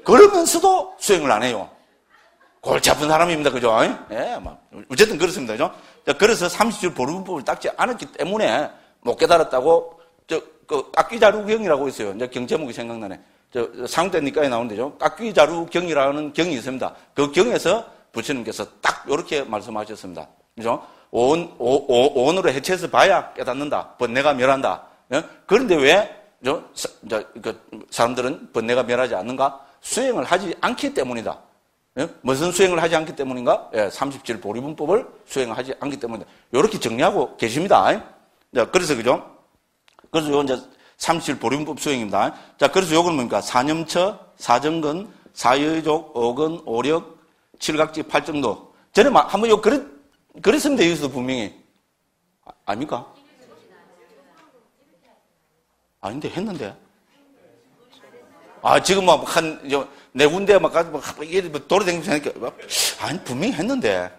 그러면서도 수행을 안 해요. 골치 아픈 사람입니다. 그죠? 예, 어쨌든 그렇습니다. 그죠? 그래서 30줄 보리분법을 닦지 않았기 때문에 못 깨달았다고, 깍귀자루경이라고 있어요. 이제 경 제목이 생각나네. 상대니까에 나오는데죠. 깍귀자루경이라는 경이 있습니다. 그 경에서 부처님께서 딱 이렇게 말씀하셨습니다. 그죠? 오늘을 해체해서 봐야 깨닫는다. 번뇌가 멸한다. 예? 그런데 왜, 사람들은 번뇌가 멸하지 않는가? 수행을 하지 않기 때문이다. 예? 무슨 수행을 하지 않기 때문인가? 예, 37보리분법을 수행하지 않기 때문이다. 이렇게 정리하고 계십니다. 자, 그래서, 그죠? 그래서 이건 이제 37보리분법 수행입니다. 자, 그래서 요건 뭡니까? 사념처, 사정근, 사여의족, 오근, 오력, 칠각지, 팔정도. 전에 한번 그랬습니다. 여기서 분명히. 아닙니까? 아닌데, 했는데. 지금 네 군데 가지고 돌아다니면서 하니까, 아니, 분명히 했는데.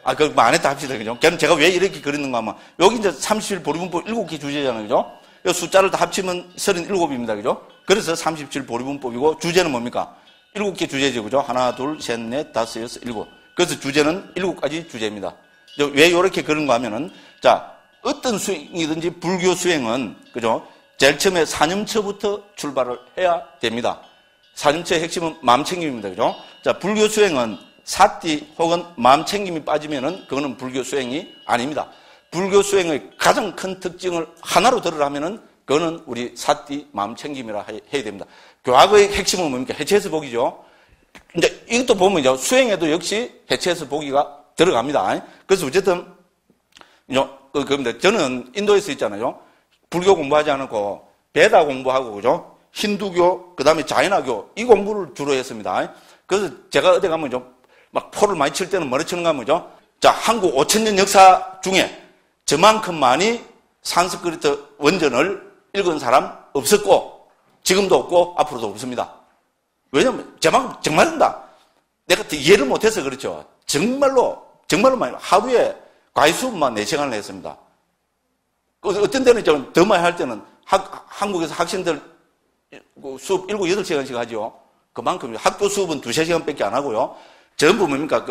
안 했다 합시다, 그죠? 그럼 제가 왜 이렇게 그랬는가 하면, 여기 이제 37보리분법 7개 주제잖아요, 그죠? 이 숫자를 다 합치면 37입니다, 그죠? 그래서 37보리분법이고, 주제는 뭡니까? 7개 주제죠, 그죠? 하나, 둘, 셋, 넷, 다섯, 여섯, 일곱. 그래서 주제는 7가지 주제입니다. 왜 이렇게 그런가 하면은, 자, 어떤 수행이든지 불교 수행은, 그죠? 제일 처음에 사념처부터 출발을 해야 됩니다. 사념처의 핵심은 마음챙김입니다. 그죠? 자, 불교 수행은 사띠 혹은 마음챙김이 빠지면은 그거는 불교 수행이 아닙니다. 불교 수행의 가장 큰 특징을 하나로 들으라면은 그거는 우리 사띠 마음챙김이라 해야 됩니다. 교학의 핵심은 뭡니까? 해체해서 보기죠. 이제 이것도 보면 이제 수행에도 역시 해체해서 보기가 들어갑니다. 그래서 어쨌든, 그런데 저는 인도에서 있잖아요. 불교 공부하지 않고 베다 공부하고, 그죠? 힌두교, 그 다음에 자이나교, 이 공부를 주로 했습니다. 그래서 제가 어디 가면 막 포를 많이 칠 때는 뭐를 치는가 하면, 자, 한국 5,000년 역사 중에 저만큼 많이 산스크리트 원전을 읽은 사람 없었고, 지금도 없고, 앞으로도 없습니다. 왜냐면, 저만큼 정말입니다. 내가 이해를 못해서 그렇죠. 정말로 많이, 하루에 과외수업만 4시간을 했습니다. 어떤 데는 좀 더 많이 할 때는 한국에서 학생들 수업 7, 8시간씩 하죠. 그만큼 학교 수업은 2, 3시간밖에 안 하고요. 전부 뭡니까?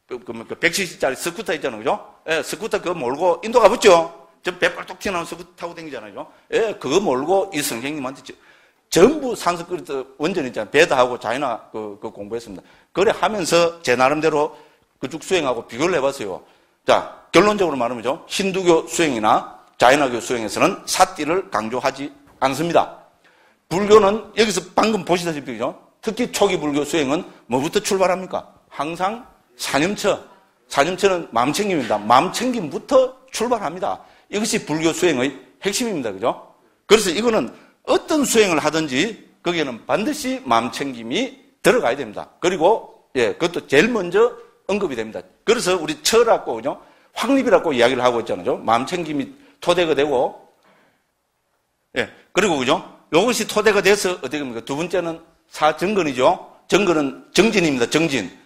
170짜리 스쿠터 있잖아요. 그죠? 예, 스쿠터 그거 몰고 인도 가봤죠? 저 배빨뚝 튀어나온 스쿠터 타고 다니잖아요. 예, 그거 몰고 이 선생님한테 전부 산스크리트 원전 있잖아요. 베다하고 자이나 그 공부했습니다. 그래 하면서 제 나름대로 그쭉 수행하고 비교를 해봤어요. 자, 결론적으로 말하면 힌두교 수행이나 자이나교 수행에서는 사띠를 강조하지 않습니다. 불교는 여기서 방금 보시다시피, 그죠? 특히 초기 불교 수행은 뭐부터 출발합니까? 항상 사념처. 사념처는 마음챙김입니다. 마음챙김부터 출발합니다. 이것이 불교 수행의 핵심입니다. 그죠? 그래서 이거는 어떤 수행을 하든지 거기에는 반드시 마음챙김이 들어가야 됩니다. 그리고, 예, 그것도 제일 먼저 언급이 됩니다. 그래서 우리 처라고, 그죠? 확립이라고 이야기를 하고 있잖아요. 마음챙김이 토대가 되고, 예, 그리고, 그죠? 이것이 토대가 돼서 어떻게 됩니까? 두 번째는 사정근이죠. 정근은 정진입니다. 정진.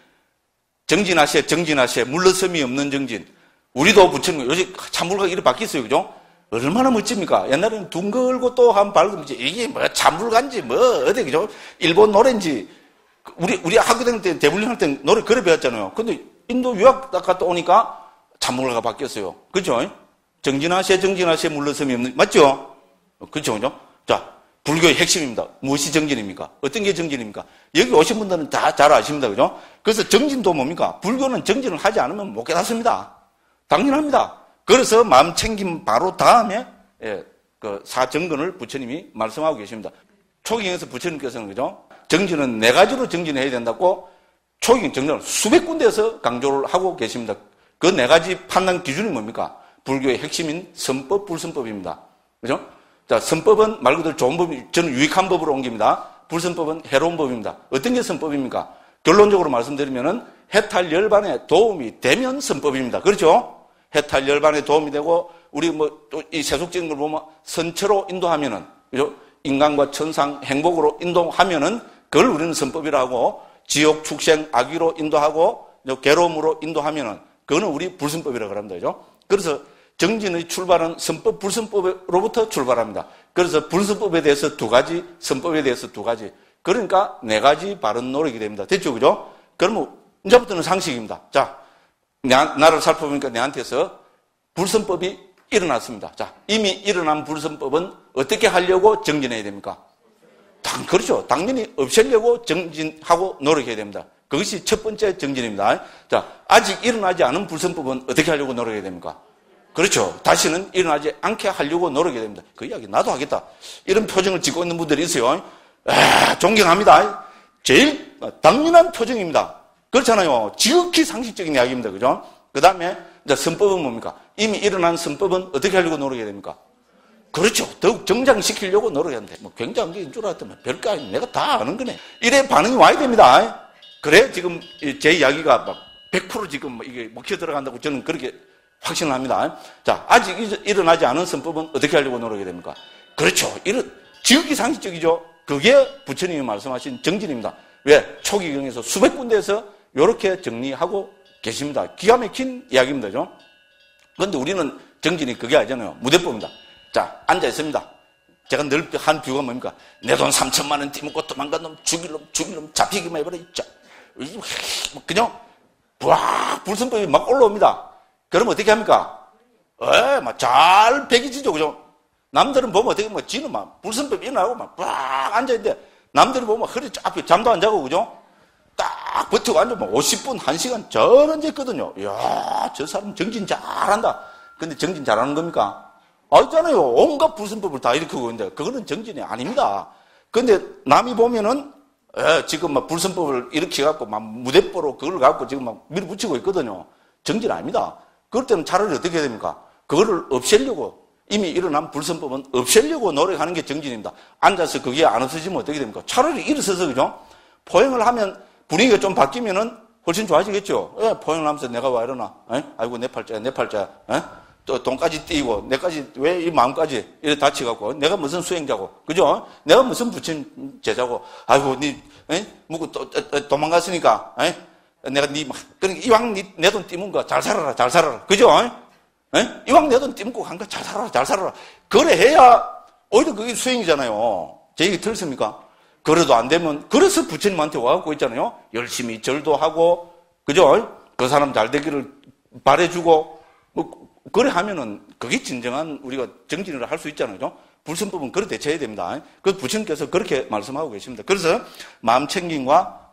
정진하시에, 물러섬이 없는 정진. 우리도 부처님, 요즘 참불가 이렇게 바뀌었어요. 그죠? 얼마나 멋집니까? 옛날에는 둥 걸고 또 한 밝으면 이게 뭐 참불가인지 뭐 어디, 그죠? 일본 노래인지. 우리 학교 다닐 때, 대불림 할 때 노래 그래 배웠잖아요. 근데 인도 유학 갔다 오니까 참불가가 바뀌었어요. 그죠? 정진하시에, 물러섬이 없는, 맞죠? 그죠? 그죠? 자, 불교의 핵심입니다. 무엇이 정진입니까? 어떤 게 정진입니까? 여기 오신 분들은 다 잘 아십니다. 그죠? 그래서 정진도 뭡니까? 불교는 정진을 하지 않으면 못 깨닫습니다. 당연합니다. 그래서 마음 챙김 바로 다음에 그 사정근을 부처님이 말씀하고 계십니다. 초기경에서 부처님께서는 그죠? 정진은 네 가지로 정진해야 된다고 초기경 정진을 수백 군데에서 강조를 하고 계십니다. 그 네 가지 판단 기준이 뭡니까? 불교의 핵심인 선법, 불선법입니다. 그죠? 자, 선법은 말 그대로 좋은 법이, 저는 유익한 법으로 옮깁니다. 불선법은 해로운 법입니다. 어떤 게 선법입니까? 결론적으로 말씀드리면은 해탈 열반에 도움이 되면 선법입니다. 그렇죠? 해탈 열반에 도움이 되고, 우리 또 이 세속적인 걸 보면 선처로 인도하면은, 그죠? 인간과 천상, 행복으로 인도하면은 그걸 우리는 선법이라고, 지옥, 축생, 악의로 인도하고, 괴로움으로 인도하면은 그거는 우리 불선법이라고 합니다. 그죠? 그래서 정진의 출발은 선법, 불선법으로부터 출발합니다. 그래서 불선법에 대해서 두 가지, 선법에 대해서 두 가지. 그러니까 네 가지 바른 노력이 됩니다. 됐죠? 그죠? 그러면 이제부터는 상식입니다. 자, 나를 살펴보니까 내한테서 불선법이 일어났습니다. 자, 이미 일어난 불선법은 어떻게 하려고 정진해야 됩니까? 그렇죠. 당연히 없애려고 정진하고 노력해야 됩니다. 그것이 첫 번째 정진입니다. 자, 아직 일어나지 않은 불선법은 어떻게 하려고 노력해야 됩니까? 그렇죠. 다시는 일어나지 않게 하려고 노력해야 됩니다. 그 이야기 나도 하겠다. 이런 표정을 짓고 있는 분들이 있어요. 존경합니다. 제일 당연한 표정입니다. 그렇잖아요. 지극히 상식적인 이야기입니다. 그죠? 그 다음에 이제 선법은 뭡니까? 이미 일어난 선법은 어떻게 하려고 노력해야 됩니까? 그렇죠. 더욱 정장시키려고 노력하는데, 굉장한 게인 줄 알았더니 별거 아니고 내가 다 아는 거네. 이래 반응이 와야 됩니다. 그래, 지금 제 이야기가 막 100% 지금 이게 먹혀 들어간다고 저는 그렇게 확신을 합니다. 자, 아직 일어나지 않은 선법은 어떻게 하려고 노력해야 됩니까? 그렇죠. 지극히 상식적이죠. 그게 부처님이 말씀하신 정진입니다. 왜? 초기경에서 수백 군데에서 이렇게 정리하고 계십니다. 기가 막힌 이야기입니다. 그죠? 그런데 우리는 정진이 그게 아니잖아요. 무대법입니다. 자, 앉아 있습니다. 제가 늘 한 비유가 뭡니까? 내 돈 3천만 원 띠먹고 도망간 놈, 죽일 놈, 잡히기만 해버려, 있자. 그냥, 부악, 불선법이 막 올라옵니다. 그럼 어떻게 합니까? 막 잘 배기지죠, 그죠? 남들은 보면 어떻게, 지는 막, 불선법이 일어나고 막, 부악 앉아있는데, 남들은 보면 허리 앞에 잠도 안 자고, 그죠? 딱 버티고 앉으면 50분, 1시간 전 앉아있거든요. 이야, 저 사람 정진 잘한다. 근데 정진 잘하는 겁니까? 있잖아요. 온갖 불선법을 다 일으키고 있는데, 그거는 정진이 아닙니다. 근데 남이 보면은, 지금 막 불선법을 일으켜갖고 막 무대뽀로 그걸 갖고 지금 막 밀어붙이고 있거든요. 정진 아닙니다. 그럴 때는 차라리 어떻게 해야 됩니까? 그거를 없애려고, 이미 일어난 불선법은 없애려고 노력하는 게 정진입니다. 앉아서 그게 안 없어지면 어떻게 됩니까? 차라리 일어서서, 그죠? 포행을 하면 분위기가 좀 바뀌면은 훨씬 좋아지겠죠? 포행을 하면서 내가 와 이러나? 아이고, 내 팔자야. 또 돈까지 띄고 내까지 왜 이 마음까지 이렇게 다치갖고 내가 무슨 수행자고 그죠? 내가 무슨 부처님 제자고 아이고 니 묵고 도망갔으니까 내가 그러니까 이왕 내 돈 띄문 거 잘 살아라 그죠? 이왕 내 돈 띄문고 간 거 잘 살아라 그래 해야 오히려 그게 수행이잖아요. 제 얘기 들었습니까? 그래도 안 되면 그래서 부처님한테 와갖고 있잖아요. 열심히 절도 하고 그죠? 그 사람 잘 되기를 바래주고 그래 하면은 그게 진정한 우리가 정진을 할 수 있잖아요. 불선법은 그렇게 대처해야 됩니다. 그래서 부처님께서 그렇게 말씀하고 계십니다. 그래서 마음 챙김과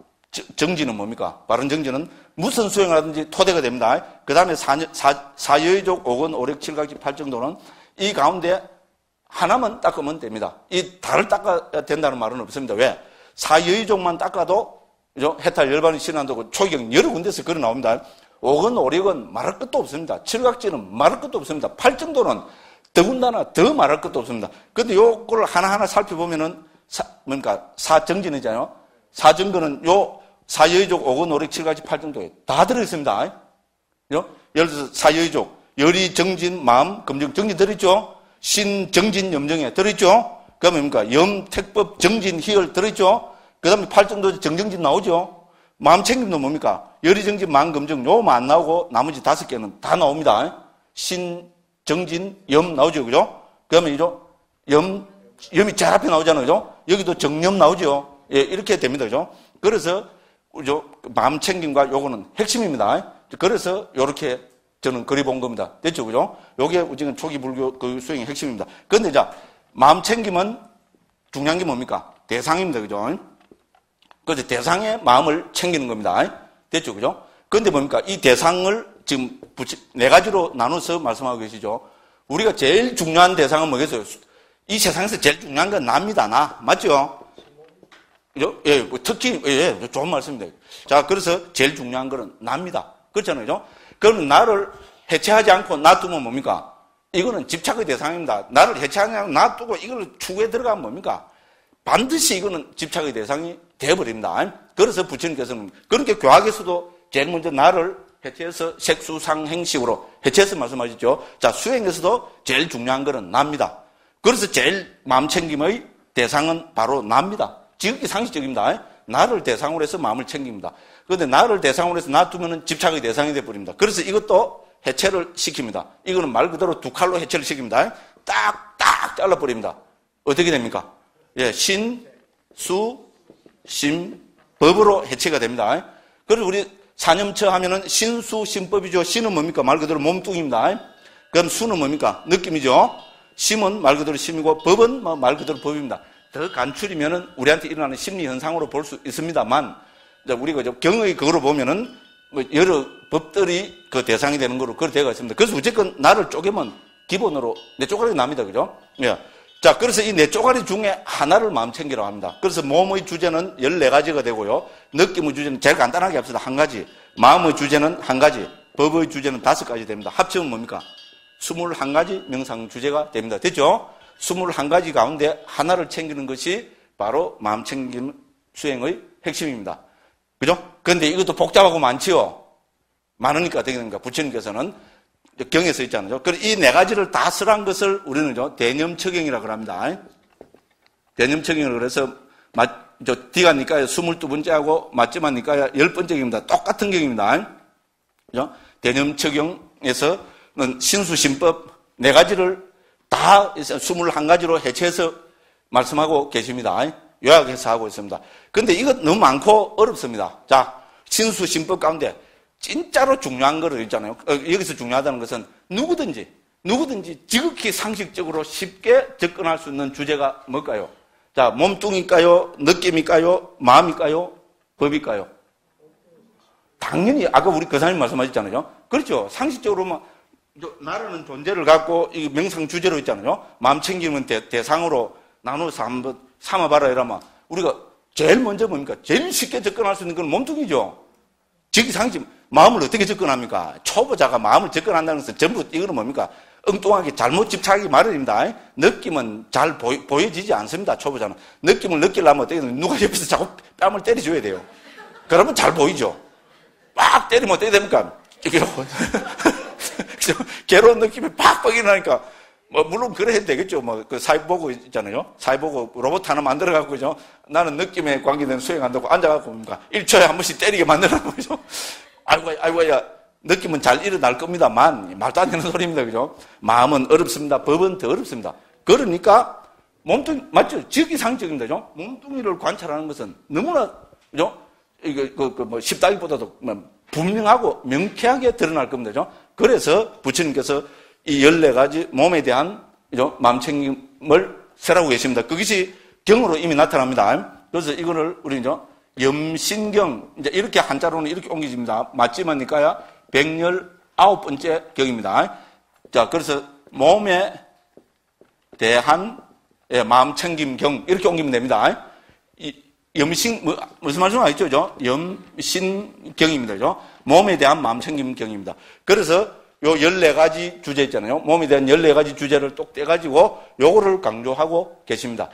정진은 뭡니까? 바른 정진은 무슨 수행을 하든지 토대가 됩니다. 그 다음에 사여의족 5권 5력 7각지 8정도는 이 가운데 하나만 닦으면 됩니다. 이 달을 닦아야 된다는 말은 없습니다. 왜? 사여의족만 닦아도 해탈 열반이 신한다고 초기경 여러 군데서 그래 나옵니다. 5권 5력은 말할 것도 없습니다. 7각지는 말할 것도 없습니다. 8정도는 더군다나 더 말할 것도 없습니다. 그런데 요걸 하나하나 살펴보면은 사정진이잖아요. 사정근은 요 사여의족 5권 5력 7각지 8정도에 다 들어있습니다. 예를 들어서 사여의족 열이 정진 마음 금정 정진 들어있죠. 신정진 염정에 들어있죠. 그러면 뭡니까? 염택법 정진 희열 들어있죠. 그 다음에 8정도 정정진 나오죠. 마음 챙김도 뭡니까? 열이 정진 마음 금정 요만 안 나오고 나머지 5개는 다 나옵니다. 신 정진 염 나오죠. 그죠? 그러면 염이 제일 앞에 나오잖아요. 그죠? 여기도 정염 나오죠. 예, 이렇게 됩니다. 그죠? 그래서 마음 챙김과 요거는 핵심입니다. 그래서 요렇게 저는 그려본 겁니다. 됐죠? 그죠? 요게 지금 초기 불교 그 수행의 핵심입니다. 그런데 자, 마음 챙김은 중요한 게 뭡니까? 대상입니다. 그죠? 그래서 대상의 마음을 챙기는 겁니다. 됐죠? 그죠? 그런데 뭡니까? 이 대상을 지금 네 가지로 나눠서 말씀하고 계시죠? 우리가 제일 중요한 대상은 뭐겠어요? 이 세상에서 제일 중요한 건 나입니다. 나. 맞죠? 그죠? 예, 특히, 예, 좋은 말씀입니다. 자, 그래서 제일 중요한 거는 나입니다. 그렇잖아요. 그죠? 그러면 나를 해체하지 않고 놔두면 뭡니까? 이거는 집착의 대상입니다. 나를 해체하지 않고 놔두고 이걸 추구해 들어가면 뭡니까? 반드시 이거는 집착의 대상이 되어버립니다. 그래서 부처님께서는 그렇게 교학에서도 제일 먼저 나를 해체해서 색수상행식으로 해체해서 말씀하셨죠. 자, 수행에서도 제일 중요한 거는 나입니다. 그래서 제일 마음 챙김의 대상은 바로 나입니다. 지극히 상식적입니다. 나를 대상으로 해서 마음을 챙깁니다. 그런데 나를 대상으로 해서 놔두면 집착의 대상이 되어버립니다. 그래서 이것도 해체를 시킵니다. 이거는 말 그대로 두 칼로 해체를 시킵니다. 딱 잘라버립니다. 어떻게 됩니까? 예, 신, 수, 심, 법으로 해체가 됩니다. 그리고 우리 사념처 하면은 신수, 신법이죠. 신은 뭡니까? 말 그대로 몸뚱입니다. 그럼 수는 뭡니까? 느낌이죠. 심은 말 그대로 심이고 법은 말 그대로 법입니다. 더 간추리면은 우리한테 일어나는 심리 현상으로 볼 수 있습니다만, 우리가 경의 그거로 보면은 뭐 여러 법들이 그 대상이 되는 거로 그렇게 되어 있습니다. 그래서 어쨌건 나를 쪼개면 기본으로 내 쪼가리 납니다. 그죠? 예. 자, 그래서 이 네 쪼가리 중에 하나를 마음 챙기라고 합니다. 그래서 몸의 주제는 14가지가 되고요. 느낌의 주제는 제일 간단하게 합시다. 한 가지. 마음의 주제는 한 가지. 법의 주제는 5가지 됩니다. 합치면 뭡니까? 21가지 명상 주제가 됩니다. 됐죠? 21가지 가운데 하나를 챙기는 것이 바로 마음 챙김 수행의 핵심입니다. 그죠? 그런데 이것도 복잡하고 많지요? 많으니까 어떻게 됩니까? 부처님께서는 경에 써 있잖아요. 그래서 이 4가지를 다 쓰란 것을 우리는 대념처경이라고 합니다. 대념처경을 그래서 디가니까요 22번째하고 맞지마니까요 10번째입니다. 똑같은 경입니다. 그죠? 대념처경에서는 신수신법 4가지를 다 21가지로 해체해서 말씀하고 계십니다. 요약해서 하고 있습니다. 근데 이거 너무 많고 어렵습니다. 자, 신수신법 가운데 진짜로 중요한 거를 있잖아요. 여기서 중요하다는 것은 누구든지 지극히 상식적으로 쉽게 접근할 수 있는 주제가 뭘까요? 자, 몸뚱일까요? 느낌일까요? 마음일까요? 법일까요? 당연히 아까 우리 거사님 말씀하셨잖아요. 그렇죠. 상식적으로만 나라는 존재를 갖고 이 명상 주제로 있잖아요. 마음 챙기면 대상으로 나눠서 한번 삼아봐라 이러면 우리가 제일 먼저 뭡니까? 제일 쉽게 접근할 수 있는 건 몸뚱이죠. 지극히 상식 마음을 어떻게 접근합니까? 초보자가 마음을 접근한다는 것은 전부 이거는 뭡니까? 엉뚱하게 잘못 집착하기 마련입니다. 느낌은 잘 보여지지 않습니다. 초보자는. 느낌을 느끼려면 어떻게 되나? 누가 옆에서 자꾸 뺨을 때려줘야 돼요. 그러면 잘 보이죠. 막 때리면 어떻게 됩니까? 괴로운 느낌이 팍팍 일어나니까 뭐 물론 그래 해도 되겠죠. 뭐 그 사이보고 있잖아요. 사이보고 로봇 하나 만들어갖고 그죠. 나는 느낌에 관계된 수행한다고 앉아갖고 뭡니까? 1초에 한 번씩 때리게 만들어갖고 그죠. 아이고야 느낌은 잘 일어날 겁니다만 말도 안 되는 소리입니다. 그죠. 마음은 어렵습니다. 법은 더 어렵습니다. 그러니까 몸뚱이 맞죠? 지극히 상식적입니다. 그죠. 몸뚱이를 관찰하는 것은 너무나 그죠. 이거 뭐 쉽다기보다도 분명하고 명쾌하게 드러날 겁니다. 그죠. 그래서 부처님께서 이 14가지 몸에 대한 마음 챙김을 설하고 계십니다. 그것이 경으로 이미 나타납니다. 그래서 이거를 우리 염신경, 이제 이렇게 한자로는 이렇게 옮겨집니다. 맞지만니까야 119번째 경입니다. 자, 그래서 몸에 대한 마음 챙김경 이렇게 옮기면 됩니다. 이 염신 무슨 말씀 아시죠? 염신경입니다. 그죠? 몸에 대한 마음 챙김경입니다. 그래서 요 14가지 주제 있잖아요. 몸에 대한 14가지 주제를 똑 떼가지고 요거를 강조하고 계십니다.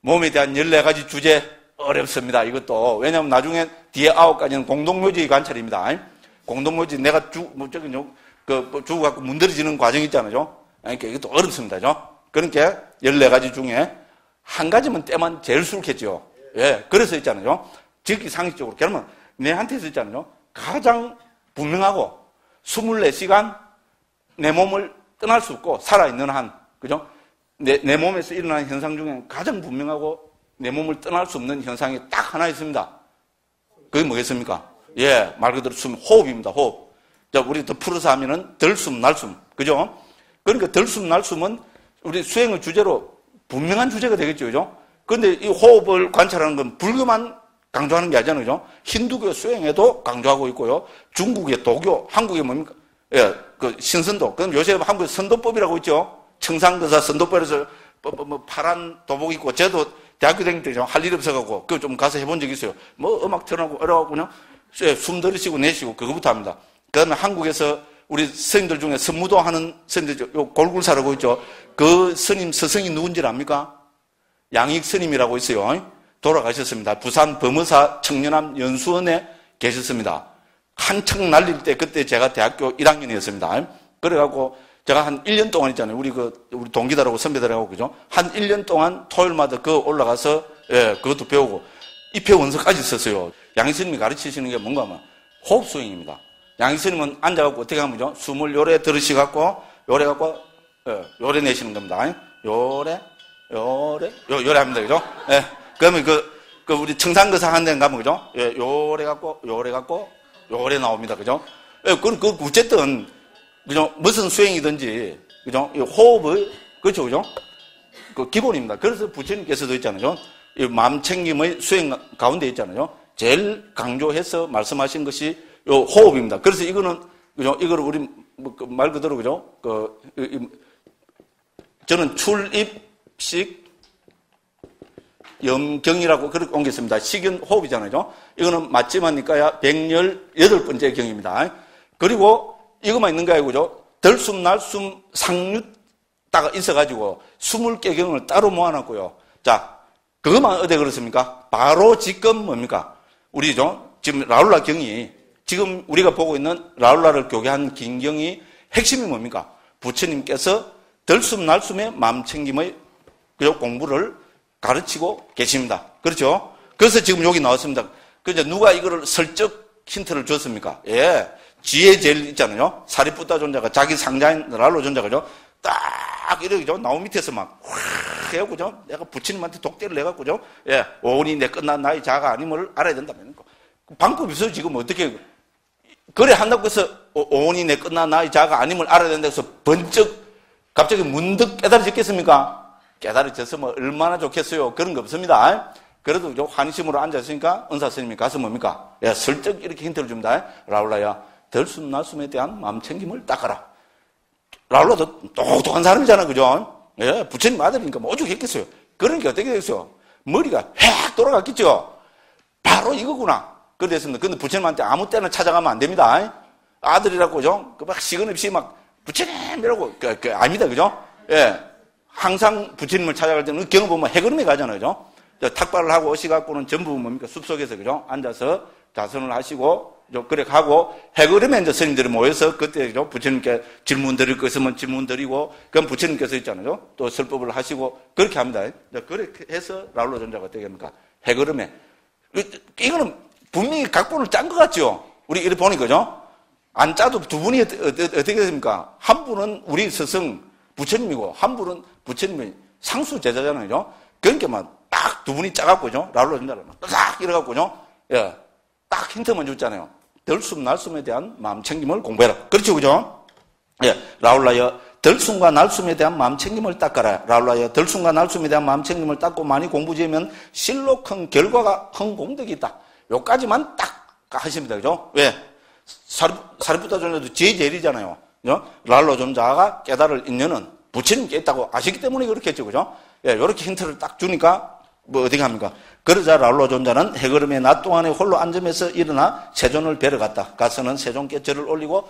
몸에 대한 14가지 주제 어렵습니다. 이것도. 왜냐하면 나중에 뒤에 9가지는 공동묘지 관찰입니다. 공동묘지 내가 죽어갖고 문드러지는 과정이 있잖아요. 그러니까 이것도 어렵습니다. 그러니까 14가지 중에 한 가지만 떼면 제일 수록했죠. 예. 그래서 있잖아요. 지극히 상식적으로. 그러면 내한테서 있잖아요. 가장 분명하고 24시간 내 몸을 떠날 수 없고 살아있는 한, 그죠? 내 몸에서 일어나는 현상 중에 가장 분명하고 내 몸을 떠날 수 없는 현상이 딱 하나 있습니다. 그게 뭐겠습니까? 예, 말 그대로 숨, 호흡입니다, 호흡. 자, 우리 더 풀어서 하면은 덜숨, 날숨. 그죠? 그러니까 덜숨, 날숨은 우리 수행의 주제로 분명한 주제가 되겠죠, 그죠? 근데 이 호흡을 관찰하는 건 불교만 강조하는 게 아니잖아요. 그죠? 힌두교 수행에도 강조하고 있고요. 중국의 도교, 한국의 뭡니까? 예, 그 신선도. 그럼 요새 한국에 선도법이라고 있죠? 청산거사 선도법에서 파란 도복 입고, 저도 대학교 다닐 때 할 일 없어갖고, 그거 좀 가서 해본 적이 있어요. 뭐 음악 틀어놓고, 이러고 그냥 숨 들이쉬고 내쉬고, 그거부터 합니다. 그 다음에 한국에서 우리 스님들 중에 선무도 하는 스님들, 요 골굴사라고 있죠? 그 스님, 스승이 누군지 압니까? 양익 스님이라고 있어요. 돌아가셨습니다. 부산 범어사 청년암 연수원에 계셨습니다. 한창 날릴 때 그때 제가 대학교 1학년이었습니다. 그래갖고 제가 한 1년 동안 있잖아요. 우리 동기들하고 선배들하고 그죠? 한 1년 동안 토요일마다 그 올라가서 예, 그것도 배우고 입회 원서까지 썼어요. 양익 스님이 가르치시는 게 뭔가 하면 호흡 수행입니다. 양익 스님은 앉아갖고 어떻게 하면 숨을 요래 들으시갖고 요래 갖고 예, 요래 내시는 겁니다. 요래 요래 합니다. 그죠? 예. 그러면 그 우리 청산거사 하는 데 가면 그죠? 예, 요래 갖고 요래 나옵니다. 그죠? 예, 어쨌든 그죠? 무슨 수행이든지 그죠? 이 호흡을 그렇죠, 그죠? 그 기본입니다. 그래서 부처님께서도 있잖아요. 이 마음챙김의 수행 가운데 있잖아요. 제일 강조해서 말씀하신 것이 요 호흡입니다. 그래서 이거는 그죠? 이거를 우리 말 그대로 그죠? 저는 출입식 염경이라고 그렇게 옮겼습니다. 식은 호흡이잖아요. 이거는 맞지만니까야 118번째 경입니다. 그리고 이것만 있는 거 아니고죠. 덜숨, 날숨, 상류다가 있어가지고 20개 경을 따로 모아놨고요. 자, 그것만 어디 그렇습니까? 바로 지금 뭡니까? 우리죠. 지금 라울라 경이, 지금 우리가 보고 있는 라울라를 교개한 긴경이 핵심이 뭡니까? 부처님께서 덜숨, 날숨의 마음챙김의 공부를 가르치고 계십니다. 그렇죠? 그래서 지금 여기 나왔습니다. 그래서 누가 이거를 슬쩍 힌트를 줬습니까? 예. 지혜 제일 있잖아요. 사리푸타 존자가 자기 상자인 랄로 존자가죠. 딱 이렇게 나무 밑에서 막 확 해갖고죠. 내가 부처님한테 독대를 해갖고죠. 예. 오온이 내 끝난 나의 자가 아님을 알아야 된다면. 방법이 없어요. 지금 어떻게. 그래 한다고 해서 오온이 내 끝난 나의 자가 아님을 알아야 된다고 해서 번쩍 갑자기 문득 깨달아졌겠습니까? 깨달아졌으면 얼마나 좋겠어요. 그런 거 없습니다. 그래도 환심으로 앉았으니까 은사 스님이 가서 뭡니까? 야, 슬쩍 이렇게 힌트를 줍니다. 라울라야, 덜숨 날숨에 대한 마음챙김을 닦아라. 라울라도 똑똑한 사람이잖아, 그죠? 예, 부처님 아들이니까 뭐 오죽했겠어요. 그러니까 어떻게 됐어요? 머리가 획 돌아갔겠죠? 바로 이거구나. 그랬습니다. 근데 부처님한테 아무 때나 찾아가면 안 됩니다. 아들이라고, 그죠? 막 시간 없이 막 부처님이라고, 아닙니다, 그죠? 예. 항상 부처님을 찾아갈 때는 경을 보면 해그름에 가잖아요. 그죠? 탁발을 하고 오시갖고는 전부 뭡니까? 숲속에서, 그죠? 앉아서 자선을 하시고, 그래 가고, 해그름에 이제 스님들이 모여서 그때, 그죠? 부처님께 질문 드릴 거 있으면 질문 드리고, 그럼 부처님께서 있잖아요. 또 설법을 하시고, 그렇게 합니다. 그렇게 해서 라울라 존자가 어떻게 합니까? 해그름에. 이거는 분명히 각본을 짠 것 같죠? 우리 이렇게 보니까, 그죠? 안 짜도 두 분이 어떻게 됩니까? 한 분은 우리 스승, 부처님이고, 한 분은 부처님의 상수 제자잖아요. 그러니까 딱 두 분이 짜갖고죠. 라울라 존자를 딱 이래갖고죠. 예. 딱 힌트만 줬잖아요. 덜숨, 날숨에 대한 마음챙김을 공부해라. 그렇죠, 그죠? 예. 라울라여, 덜숨과 날숨에 대한 마음챙김을 닦아라. 라울라여, 덜숨과 날숨에 대한 마음챙김을 닦고 많이 공부 지으면 실로 큰 결과가 큰 공덕이 있다. 요까지만 딱 하십니다. 그죠? 왜? 사리푸타 존자도 제일이잖아요. 라울라 존자가 깨달을 인연은 부처님께 있다고 아시기 때문에 그렇게 했죠. 그죠? 예, 요렇게 힌트를 딱 주니까 뭐 어떻게 합니까? 그러자 라울라 존자는 해걸음에 낮 동안에 홀로 앉으면서 일어나 세존을 뵈러 갔다. 가서는 세존께 절을 올리고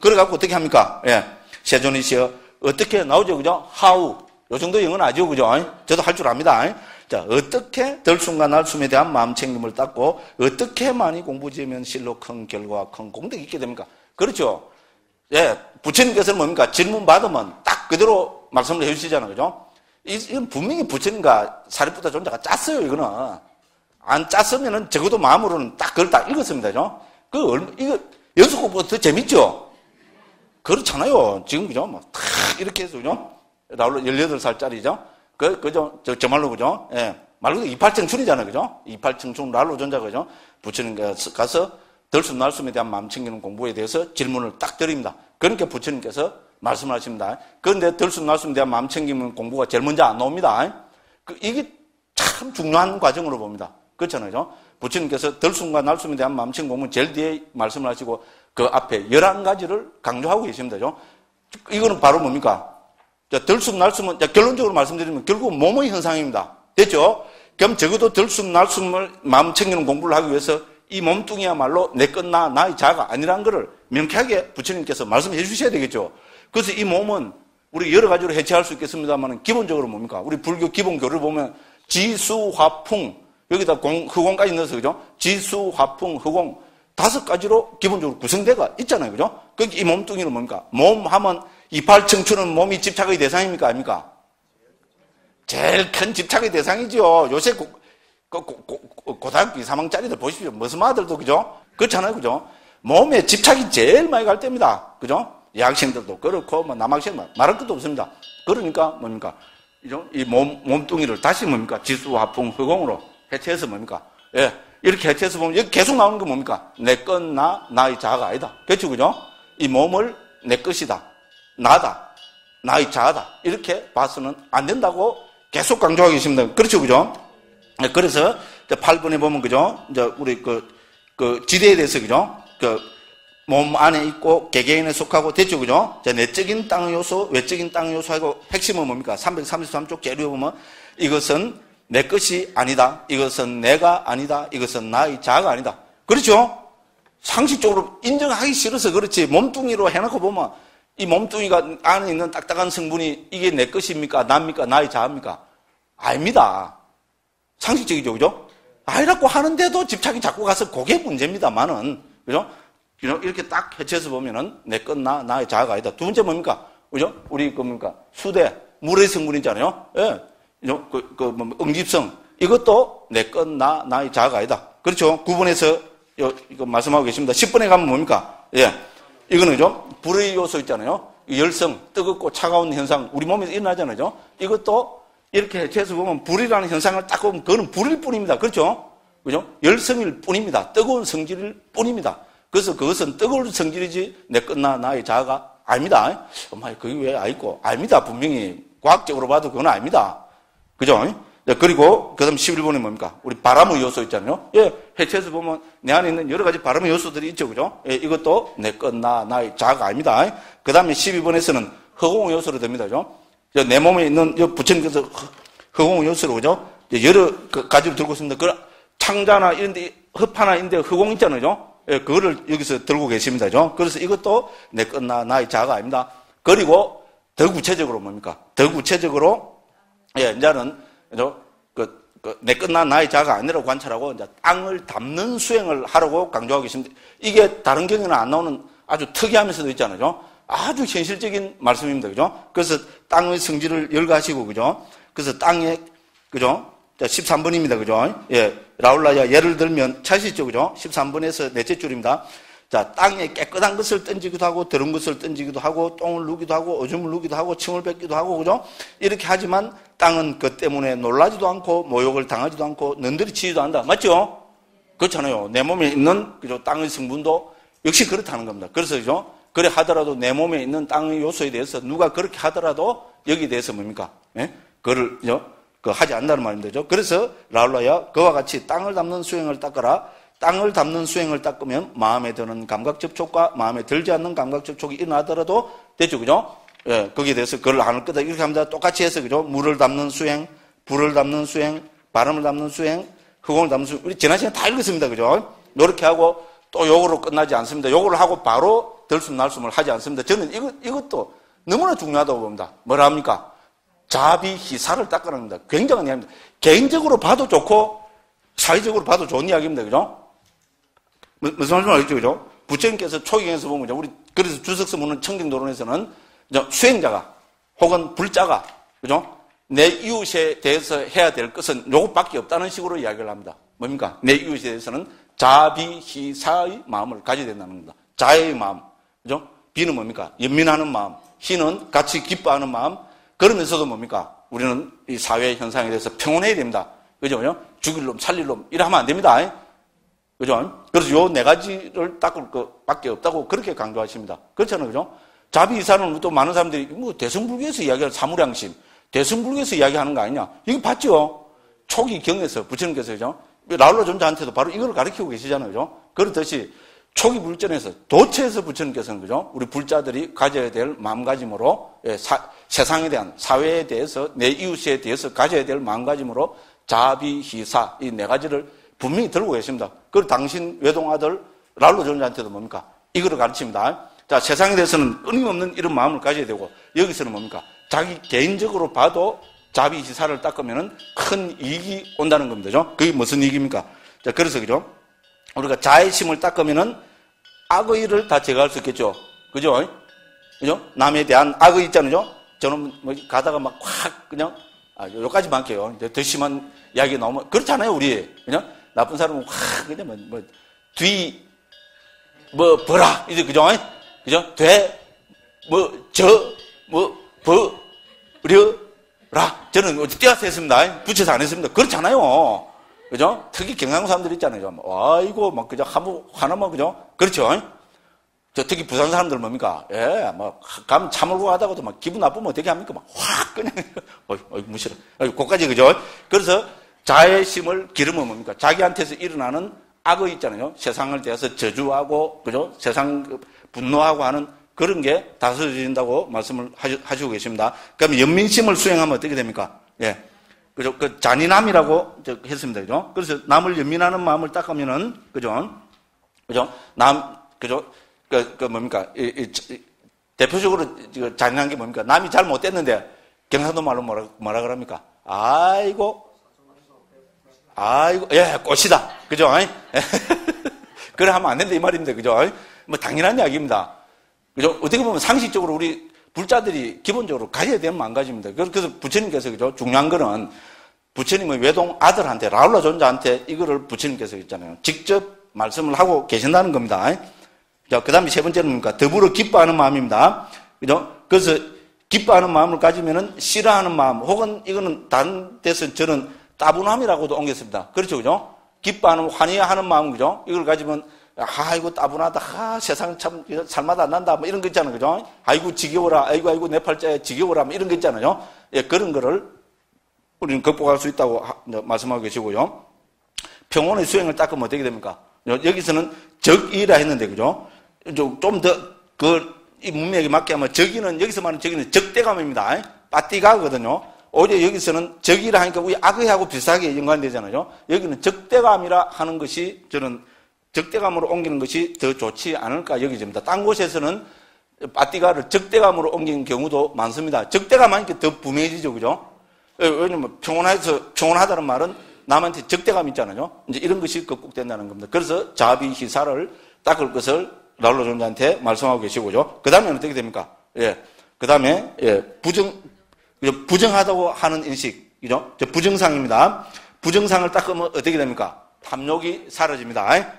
그래갖고 어떻게 합니까? 예, 세존이시여 어떻게 나오죠, 그죠? How 요 정도 영어는 아죠, 그죠? 저도 할 줄 압니다. 자, 어떻게 덜숨과 날숨에 대한 마음챙김을 닦고 어떻게 많이 공부 지으면 실로 큰 결과와 큰 공덕이 있게 됩니까? 그렇죠? 예, 부처님께서는 뭡니까? 질문 받으면 딱 그대로 말씀을 해주시잖아요, 그죠? 이건 분명히 부처님과 사리푸타 존자가 짰어요, 이거는. 안 짰으면은 적어도 마음으로는 딱 그걸 다 읽었습니다, 그죠? 이거 연속 공부가 더 재밌죠? 그렇잖아요. 지금, 그죠? 탁 이렇게 해서, 그죠? 라울라 18살짜리죠? 그죠? 저 말로, 그죠? 예. 말 그대로 이팔청춘이잖아요, 그죠? 이팔청춘 라울라 존자, 그죠? 부처님께서 가서 덜숨, 날숨에 대한 마음 챙기는 공부에 대해서 질문을 딱 드립니다. 그러니까 부처님께서 말씀을 하십니다. 그런데 덜숨, 날숨에 대한 마음 챙기는 공부가 제일 먼저 안 나옵니다. 이게 참 참 중요한 과정으로 봅니다. 그렇잖아요. 부처님께서 덜숨과 날숨에 대한 마음칭 공문 제일 뒤에 말씀을 하시고 그 앞에 11가지를 강조하고 계십니다. 이거는 바로 뭡니까? 자, 덜숨, 날숨은, 자, 결론적으로 말씀드리면 결국은 몸의 현상입니다. 됐죠? 그럼 적어도 덜숨, 날숨을 마음 챙기는 공부를 하기 위해서 이 몸뚱이야말로 내 것, 나의 자아가 아니라는 것을 명쾌하게 부처님께서 말씀해 주셔야 되겠죠. 그래서 이 몸은 우리 여러 가지로 해체할 수 있겠습니다만 기본적으로 뭡니까? 우리 불교 기본 교를 보면 지수, 화풍, 여기다 흑공까지 넣어서, 그죠? 지수, 화풍, 흑공, 5가지로 기본적으로 구성되가 있잖아요. 그죠? 그러니까 이 몸뚱이는 뭡니까? 몸 하면 이팔청춘은 몸이 집착의 대상입니까? 아닙니까? 제일 큰 집착의 대상이죠. 요새 고등학교 2~3학년짜리들 보십시오. 무슨 아들도, 그죠? 그렇잖아요. 그죠? 몸에 집착이 제일 많이 갈 때입니다. 그죠? 여학생들도 그렇고, 남학생, 말할 것도 없습니다. 그러니까 뭡니까? 이 몸뚱이를 다시 뭡니까? 지수, 화풍, 흑공으로 해체해서 뭡니까? 예. 이렇게 해체해서 보면 여기 계속 나오는 게 뭡니까? 내 것, 나의 자아가 아니다. 그렇죠? 그죠? 이 몸을 내 것이다. 나다. 나의 자아다. 이렇게 봐서는 안 된다고 계속 강조하고 계십니다. 그렇죠? 그죠? 그래서 8번에 보면, 그죠? 이제 우리 지대에 대해서, 그죠? 몸 안에 있고 개개인에 속하고, 됐죠? 그죠? 자, 내적인 땅의 요소, 외적인 땅의 요소하고 핵심은 뭡니까? 333쪽 재료에 보면 이것은 내 것이 아니다. 이것은 내가 아니다. 이것은 나의 자아가 아니다. 그렇죠? 상식적으로 인정하기 싫어서 그렇지. 몸뚱이로 해놓고 보면 이 몸뚱이가 안에 있는 딱딱한 성분이 이게 내 것입니까? 나입니까? 나의 자아입니까? 아닙니다. 상식적이죠. 그죠? 아니라고 하는데도 집착이 자꾸 가서 그게 문제입니다만은. 그죠? 이렇게 딱 해체해서 보면은 내 것, 나의 자아가 아니다. 두 번째 뭡니까? 그죠? 우리 뭡니까? 수대, 물의 성분이잖아요. 예. 응집성. 이것도 내 것, 나의 자아가 아니다. 그렇죠? 9번에서 이거 말씀하고 계십니다. 10번에 가면 뭡니까? 예. 이거는, 그죠? 불의 요소 있잖아요. 열성, 뜨겁고 차가운 현상, 우리 몸에서 일어나잖아요. 이것도 이렇게 해체해서 보면 불이라는 현상을 딱 보면 그거는 불일 뿐입니다. 그렇죠? 그죠? 열성일 뿐입니다. 뜨거운 성질일 뿐입니다. 그래서 그것은 뜨거운 성질이지 내 것, 나의 자아가 아닙니다. 엄마, 그게 왜 아니고? 아닙니다. 분명히 과학적으로 봐도 그건 아닙니다. 그죠? 그리고 그 다음 11번에 뭡니까? 우리 바람의 요소 있잖아요. 예, 해체해서 보면 내 안에 있는 여러 가지 바람의 요소들이 있죠. 그죠? 예, 이것도 내 것, 나의 자아가 아닙니다. 그 다음에 12번에서는 허공의 요소로 됩니다. 그죠? 내 몸에 있는 부처님께서 허공의 요소로, 그죠? 여러 가지를 들고 있습니다. 그 창자나 이런 데, 흡하나 이런 데 허공 있잖아요. 그죠? 예, 그거를 여기서 들고 계십니다. 그죠? 그래서 이것도 내 것, 나의 자아가 아닙니다. 그리고 더 구체적으로 뭡니까? 더 구체적으로, 예, 이제는, 그죠? 내 것, 나의 자아가 아니라고 관찰하고, 이제 땅을 담는 수행을 하라고 강조하고 계십니다. 이게 다른 경에는 안 나오는 아주 특이하면서도 있잖아요. 아주 현실적인 말씀입니다. 그죠? 그래서 땅의 성질을 열거하시고, 그죠? 그래서 땅에, 그죠? 자, 13번입니다. 그죠? 예. 라울라야, 예를 들면, 차시죠. 그죠? 13번에서 넷째 줄입니다. 자, 땅에 깨끗한 것을 던지기도 하고, 더러운 것을 던지기도 하고, 똥을 누기도 하고, 오줌을 누기도 하고, 침을 뱉기도 하고, 그죠? 이렇게 하지만 땅은 그 때문에 놀라지도 않고, 모욕을 당하지도 않고, 넌들이 치지도 않는다. 맞죠? 그렇잖아요. 내 몸에 있는, 그죠? 땅의 성분도 역시 그렇다는 겁니다. 그래서, 그죠? 그래 하더라도 내 몸에 있는 땅의 요소에 대해서 누가 그렇게 하더라도 여기에 대해서 뭡니까? 예? 그거를, 하지 않는다는 말입니다. 그래서 라울라야 그와 같이 땅을 담는 수행을 닦아라. 땅을 담는 수행을 닦으면 마음에 드는 감각 접촉과 마음에 들지 않는 감각 접촉이 일어나더라도 됐죠. 그죠? 예, 거기에 대해서 그걸 안 할 거다. 이렇게 합니다. 똑같이 해서, 그죠? 물을 담는 수행, 불을 담는 수행, 바람을 담는 수행, 흑공을 담는 수행. 우리 지난 시간에 다 읽었습니다. 그죠? 이렇게 하고 또 요거로 끝나지 않습니다. 요거를 하고 바로 들숨 날숨을 하지 않습니다. 저는 이것도 너무나 중요하다고 봅니다. 뭐라 합니까? 자비희사를 닦으라는 겁니다. 굉장한 이야기입니다. 개인적으로 봐도 좋고 사회적으로 봐도 좋은 이야기입니다. 그죠? 무슨 말씀 알겠죠? 그죠? 부처님께서 초경에서 보면, 우리, 그래서 주석서 묻는 청정도론에서는 수행자가 혹은 불자가, 그죠? 내 이웃에 대해서 해야 될 것은 요것밖에 없다는 식으로 이야기를 합니다. 뭡니까? 내 이웃에 대해서는 자비희사의 마음을 가져야 된다는 겁니다. 자의 마음. 그죠? 비는 뭡니까? 연민하는 마음. 희는 같이 기뻐하는 마음. 그러면서도 뭡니까? 우리는 이 사회 현상에 대해서 평온해야 됩니다. 그죠? 죽일 놈, 살릴 놈, 이러면 안 됩니다. 그죠? 그래서 요 네 가지를 닦을 것밖에 없다고 그렇게 강조하십니다. 그렇잖아요. 그죠? 자비이사는 또 많은 사람들이 대승불교에서 이야기하는 사무량심, 대승불교에서 이야기하는 거 아니냐? 이거 봤죠? 초기 경에서 부처님께서, 그죠? 라울라 존자한테도 바로 이걸 가르치고 계시잖아요. 그죠? 그렇듯이 초기 불전에서, 도처에서 부처님께서는, 그죠? 우리 불자들이 가져야 될 마음가짐으로, 세상에 대한, 사회에 대해서, 내 이웃에 대해서 가져야 될 마음가짐으로 자비희사, 이 네 가지를 분명히 들고 계십니다. 그리고 당신 외동아들 라울라 존자한테도 뭡니까? 이거를 가르칩니다. 자, 세상에 대해서는 끊임없는 이런 마음을 가져야 되고, 여기서는 뭡니까? 자기 개인적으로 봐도 자비희사를 닦으면 큰 이익이 온다는 겁니다. 그죠? 그게 무슨 이익입니까? 자, 그래서, 그죠? 우리가 자애심을 닦으면은 악의를 다 제거할 수 있겠죠. 그죠? 그죠? 남에 대한 악의 있잖아요. 저는 뭐 가다가 막 확 그냥, 여기까지만 할게요. 이제 더 심한 이야기 나오면, 그렇잖아요, 우리. 그냥 나쁜 사람은 확 그냥 버라. 이제, 그죠? 그죠? 버려라. 저는 어디 띄어서 했습니다. 붙여서 안 했습니다. 그렇잖아요. 그죠? 특히 경상도 사람들 있잖아요. 아이고, 막, 그죠? 하나만, 그죠? 그렇죠? 특히 부산 사람들 뭡니까? 가면 차 몰고 가다가도 막 기분 나쁘면 어떻게 합니까? 막 확 그냥, 무시라. 그까지, 그죠? 그래서 자애심을 기르면 뭡니까? 자기한테서 일어나는 악의 있잖아요. 세상을 대해서 저주하고, 그죠? 세상 분노하고 하는 그런 게 다스려진다고 말씀을 하시고 계십니다. 그러면 연민심을 수행하면 어떻게 됩니까? 예. 그죠? 그 잔인함이라고 했습니다. 그죠? 그래서 남을 연민하는 마음을 닦으면은, 그죠? 그죠? 그죠? 뭡니까? 대표적으로 잔인한 게 뭡니까? 남이 잘 못됐는데, 경상도 말로 뭐라 그럽니까? 아이고, 예, 꽃이다. 그죠? 그래 하면 안 된다, 이 말입니다. 그죠? 뭐, 당연한 이야기입니다. 그죠? 어떻게 보면 상식적으로 우리 불자들이 기본적으로 가져야 되는 마음가짐입니다. 그래서 부처님께서, 그죠? 중요한 거는 부처님의 외동 아들한테, 라울라 존자한테 이거를 부처님께서 있잖아요. 직접 말씀을 하고 계신다는 겁니다. 자, 그 다음에 세 번째는 뭡니까? 더불어 기뻐하는 마음입니다. 그죠? 그래서 기뻐하는 마음을 가지면은 싫어하는 마음, 혹은 이거는 다른 데서 저는 따분함이라고도 옮겼습니다. 그렇죠, 그죠? 기뻐하는, 환희하는 마음, 그죠? 이걸 가지면, 아이고, 따분하다. 세상 참, 살맛 안 난다. 뭐 이런 거 있잖아요, 그죠? 아이고, 지겨워라. 아이고, 내 팔자에 지겨워라. 뭐 이런 거 있잖아요. 예, 그런 거를 우리는 극복할 수 있다고 말씀하고 계시고요. 평온의 수행을 닦으면 어떻게 됩니까? 여기서는 적이라 했는데, 그죠? 좀 더, 이 문맥에 맞게 하면 적이는, 여기서 말하는 적이는 적대감입니다. 빠띠가거든요. 오히려 여기서는 적이라 하니까 우리 악의하고 비슷하게 연관되잖아요. 여기는 적대감이라 하는 것이 저는 적대감으로 옮기는 것이 더 좋지 않을까 여기집니다. 딴 곳에서는 빠띠가를 적대감으로 옮기는 경우도 많습니다. 적대감 하니까 더 분해지죠, 그죠? 왜냐면 평온하다는 말은 남한테 적대감 있잖아요. 이제 이런 것이 극복된다는 겁니다. 그래서 자비희사를 닦을 것을 라울라 존자한테 말씀하고 계시고요. 그 다음에는 어떻게 됩니까? 예. 그 다음에, 예. 부정하다고 하는 인식, 그죠? 부정상입니다. 부정상을 닦으면 어떻게 됩니까? 탐욕이 사라집니다.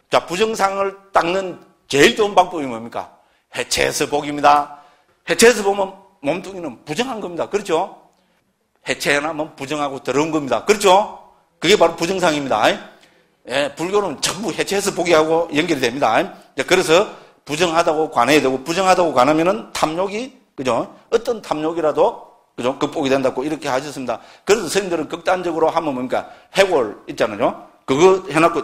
자, 부정상을 닦는 제일 좋은 방법이 뭡니까? 해체해서 복입니다. 해체해서 보면 몸뚱이는 부정한 겁니다. 그렇죠? 해체해나면 부정하고 더러운 겁니다. 그렇죠? 그게 바로 부정상입니다. 예, 불교는 전부 해체해서 복이하고 연결이 됩니다. 그래서 부정하다고 관해야 되고, 부정하다고 관하면은 탐욕이, 그죠? 어떤 탐욕이라도, 그죠? 극복이 된다고 이렇게 하셨습니다. 그래서 선생님들은 극단적으로 하면 뭡니까? 해골 있잖아요. 그거 해놓고,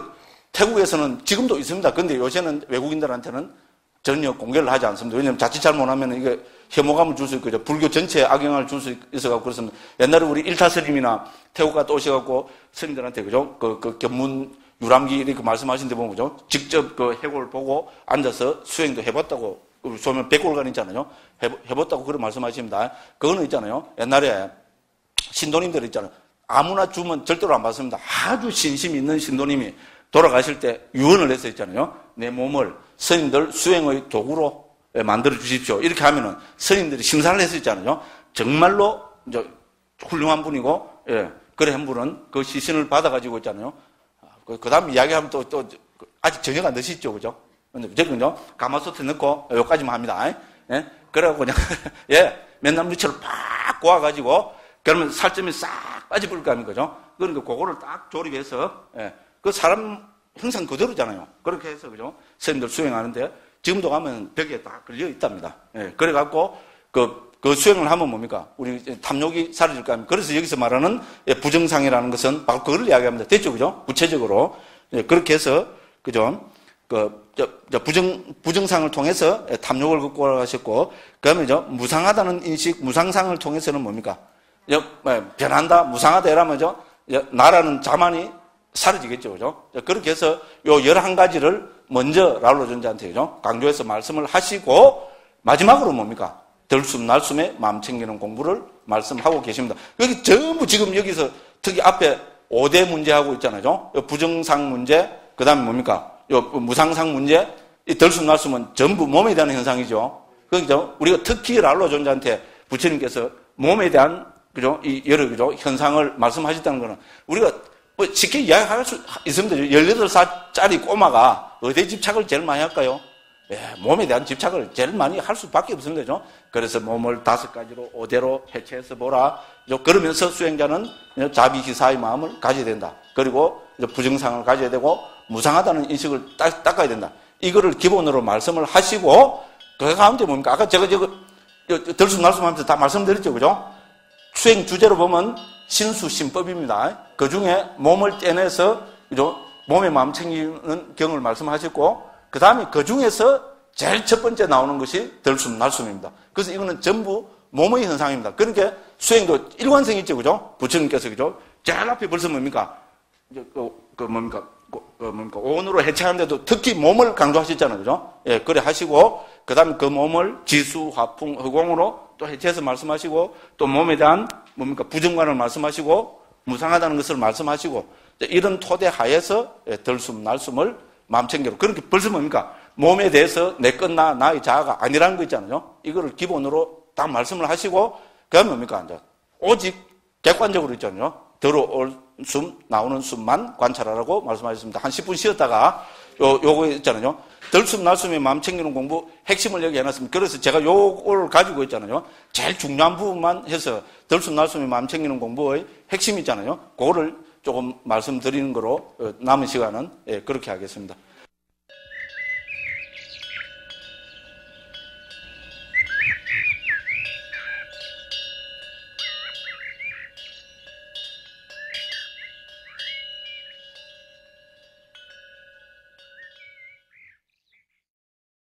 태국에서는 지금도 있습니다. 근데 요새는 외국인들한테는 전혀 공개를 하지 않습니다. 왜냐하면 자칫 잘못하면 이게 혐오감을 줄 수 있고, 불교 전체에 악영향을 줄 수 있어갖고 그렇습니다. 옛날에 우리 일타 스님이나 태국 갔다 오셔갖고 스님들한테, 그죠? 그 견문, 유람기 이렇게 말씀하신 데 보면, 그죠? 직접 그 해골 보고 앉아서 수행도 해봤다고, 소면 백골간 있잖아요. 해봤다고 그런 말씀하십니다. 그거는 있잖아요. 옛날에 신도님들 있잖아요. 아무나 주면 절대로 안 받습니다. 아주 신심 있는 신도님이 돌아가실 때 유언을 해서 있잖아요. 내 몸을 스님들 수행의 도구로 만들어 주십시오. 이렇게 하면은 스님들이 심사를 해서 있잖아요. 정말로 이제 훌륭한 분이고, 예. 그래 한 분은 그 시신을 받아가지고 있잖아요. 그 다음 이야기하면 또 아직 저녁 안 드시죠, 그죠? 근데 무조건요, 가마솥에 넣고 여기까지만 합니다. 예? 그래갖고 그냥, 예, 맨날 무치를 팍 고아가지고, 그러면 살점이 싹 빠져버릴 거 아닙니까, 그죠? 그러니까 그거를 딱 조립해서, 예, 그 사람 형상 그대로잖아요. 그렇게 해서, 그죠? 선생님들 수행하는데, 지금도 가면 벽에 딱 걸려 있답니다. 예, 그래갖고, 그 그 수행을 하면 뭡니까? 우리 탐욕이 사라질 거 아닙니까? 그래서 여기서 말하는 부정상이라는 것은 바로 그걸 이야기합니다. 됐죠? 그죠? 구체적으로. 그렇게 해서, 그죠? 부정상을 통해서 탐욕을 극복하셨고, 그 다음에 무상하다는 인식, 무상상을 통해서는 뭡니까? 변한다, 무상하다 이러면 나라는 자만이 사라지겠죠. 그죠? 그렇게 해서 요 11가지를 먼저 라울로 존재한테, 그죠? 강조해서 말씀을 하시고, 마지막으로 뭡니까? 덜숨, 날숨에 마음 챙기는 공부를 말씀하고 계십니다. 여기 전부 지금 여기서 특히 앞에 5대 문제하고 있잖아요. 부정상 문제, 그 다음에 뭡니까? 요 무상상 문제, 이 덜숨, 날숨은 전부 몸에 대한 현상이죠. 그죠? 우리가 특히 라울로 존재한테 부처님께서 몸에 대한, 그죠? 이 여러, 그죠? 현상을 말씀하셨다는 거는 우리가 뭐 쉽게 이야기할 수 있습니다. 18살짜리 꼬마가 어디에 집착을 제일 많이 할까요? 몸에 대한 집착을 제일 많이 할 수밖에 없습니다. 그죠? 그래서 몸을 5가지로 5대로 해체해서 보라. 그러면서 수행자는 자비기사의 마음을 가져야 된다. 그리고 부정상을 가져야 되고 무상하다는 인식을 닦아야 된다. 이거를 기본으로 말씀을 하시고 그 가운데 뭡니까? 아까 제가 덜숨 날숨 하면서 다 말씀드렸죠. 그죠? 수행 주제로 보면 신수신법입니다. 그 중에 몸을 떼내서, 그죠? 몸에 마음 챙기는 경을 말씀하셨고, 그 다음에 그 중에서 제일 첫 번째 나오는 것이 덜숨, 날숨입니다. 그래서 이거는 전부 몸의 현상입니다. 그러니까 수행도 일관성이 있죠. 그죠? 부처님께서, 그죠? 제일 앞에 벌써 뭡니까? 오온으로 해체하는데도 특히 몸을 강조하셨잖아요. 그죠? 예, 그래 하시고, 그 다음에 그 몸을 지수, 화풍, 허공으로 또 해체해서 말씀하시고, 또 몸에 대한 뭡니까? 부정관을 말씀하시고, 무상하다는 것을 말씀하시고, 이런 토대 하에서 덜숨, 날숨을 마음 챙기로. 그렇게 벌써 뭡니까? 몸에 대해서 내 것, 나의 자아가 아니라는 거 있잖아요. 이거를 기본으로 딱 말씀을 하시고, 그 다음에 뭡니까? 이제 오직 객관적으로 있잖아요. 들어올 숨, 나오는 숨만 관찰하라고 말씀하셨습니다. 한 10분 쉬었다가 요거 있잖아요. 덜숨, 날숨에 마음 챙기는 공부 핵심을 여기 해놨습니다. 그래서 제가 요걸 가지고 있잖아요. 제일 중요한 부분만 해서 덜숨, 날숨에 마음 챙기는 공부의 핵심이 있잖아요. 그거를 조금 말씀드리는 거로 남은 시간은 그렇게 하겠습니다.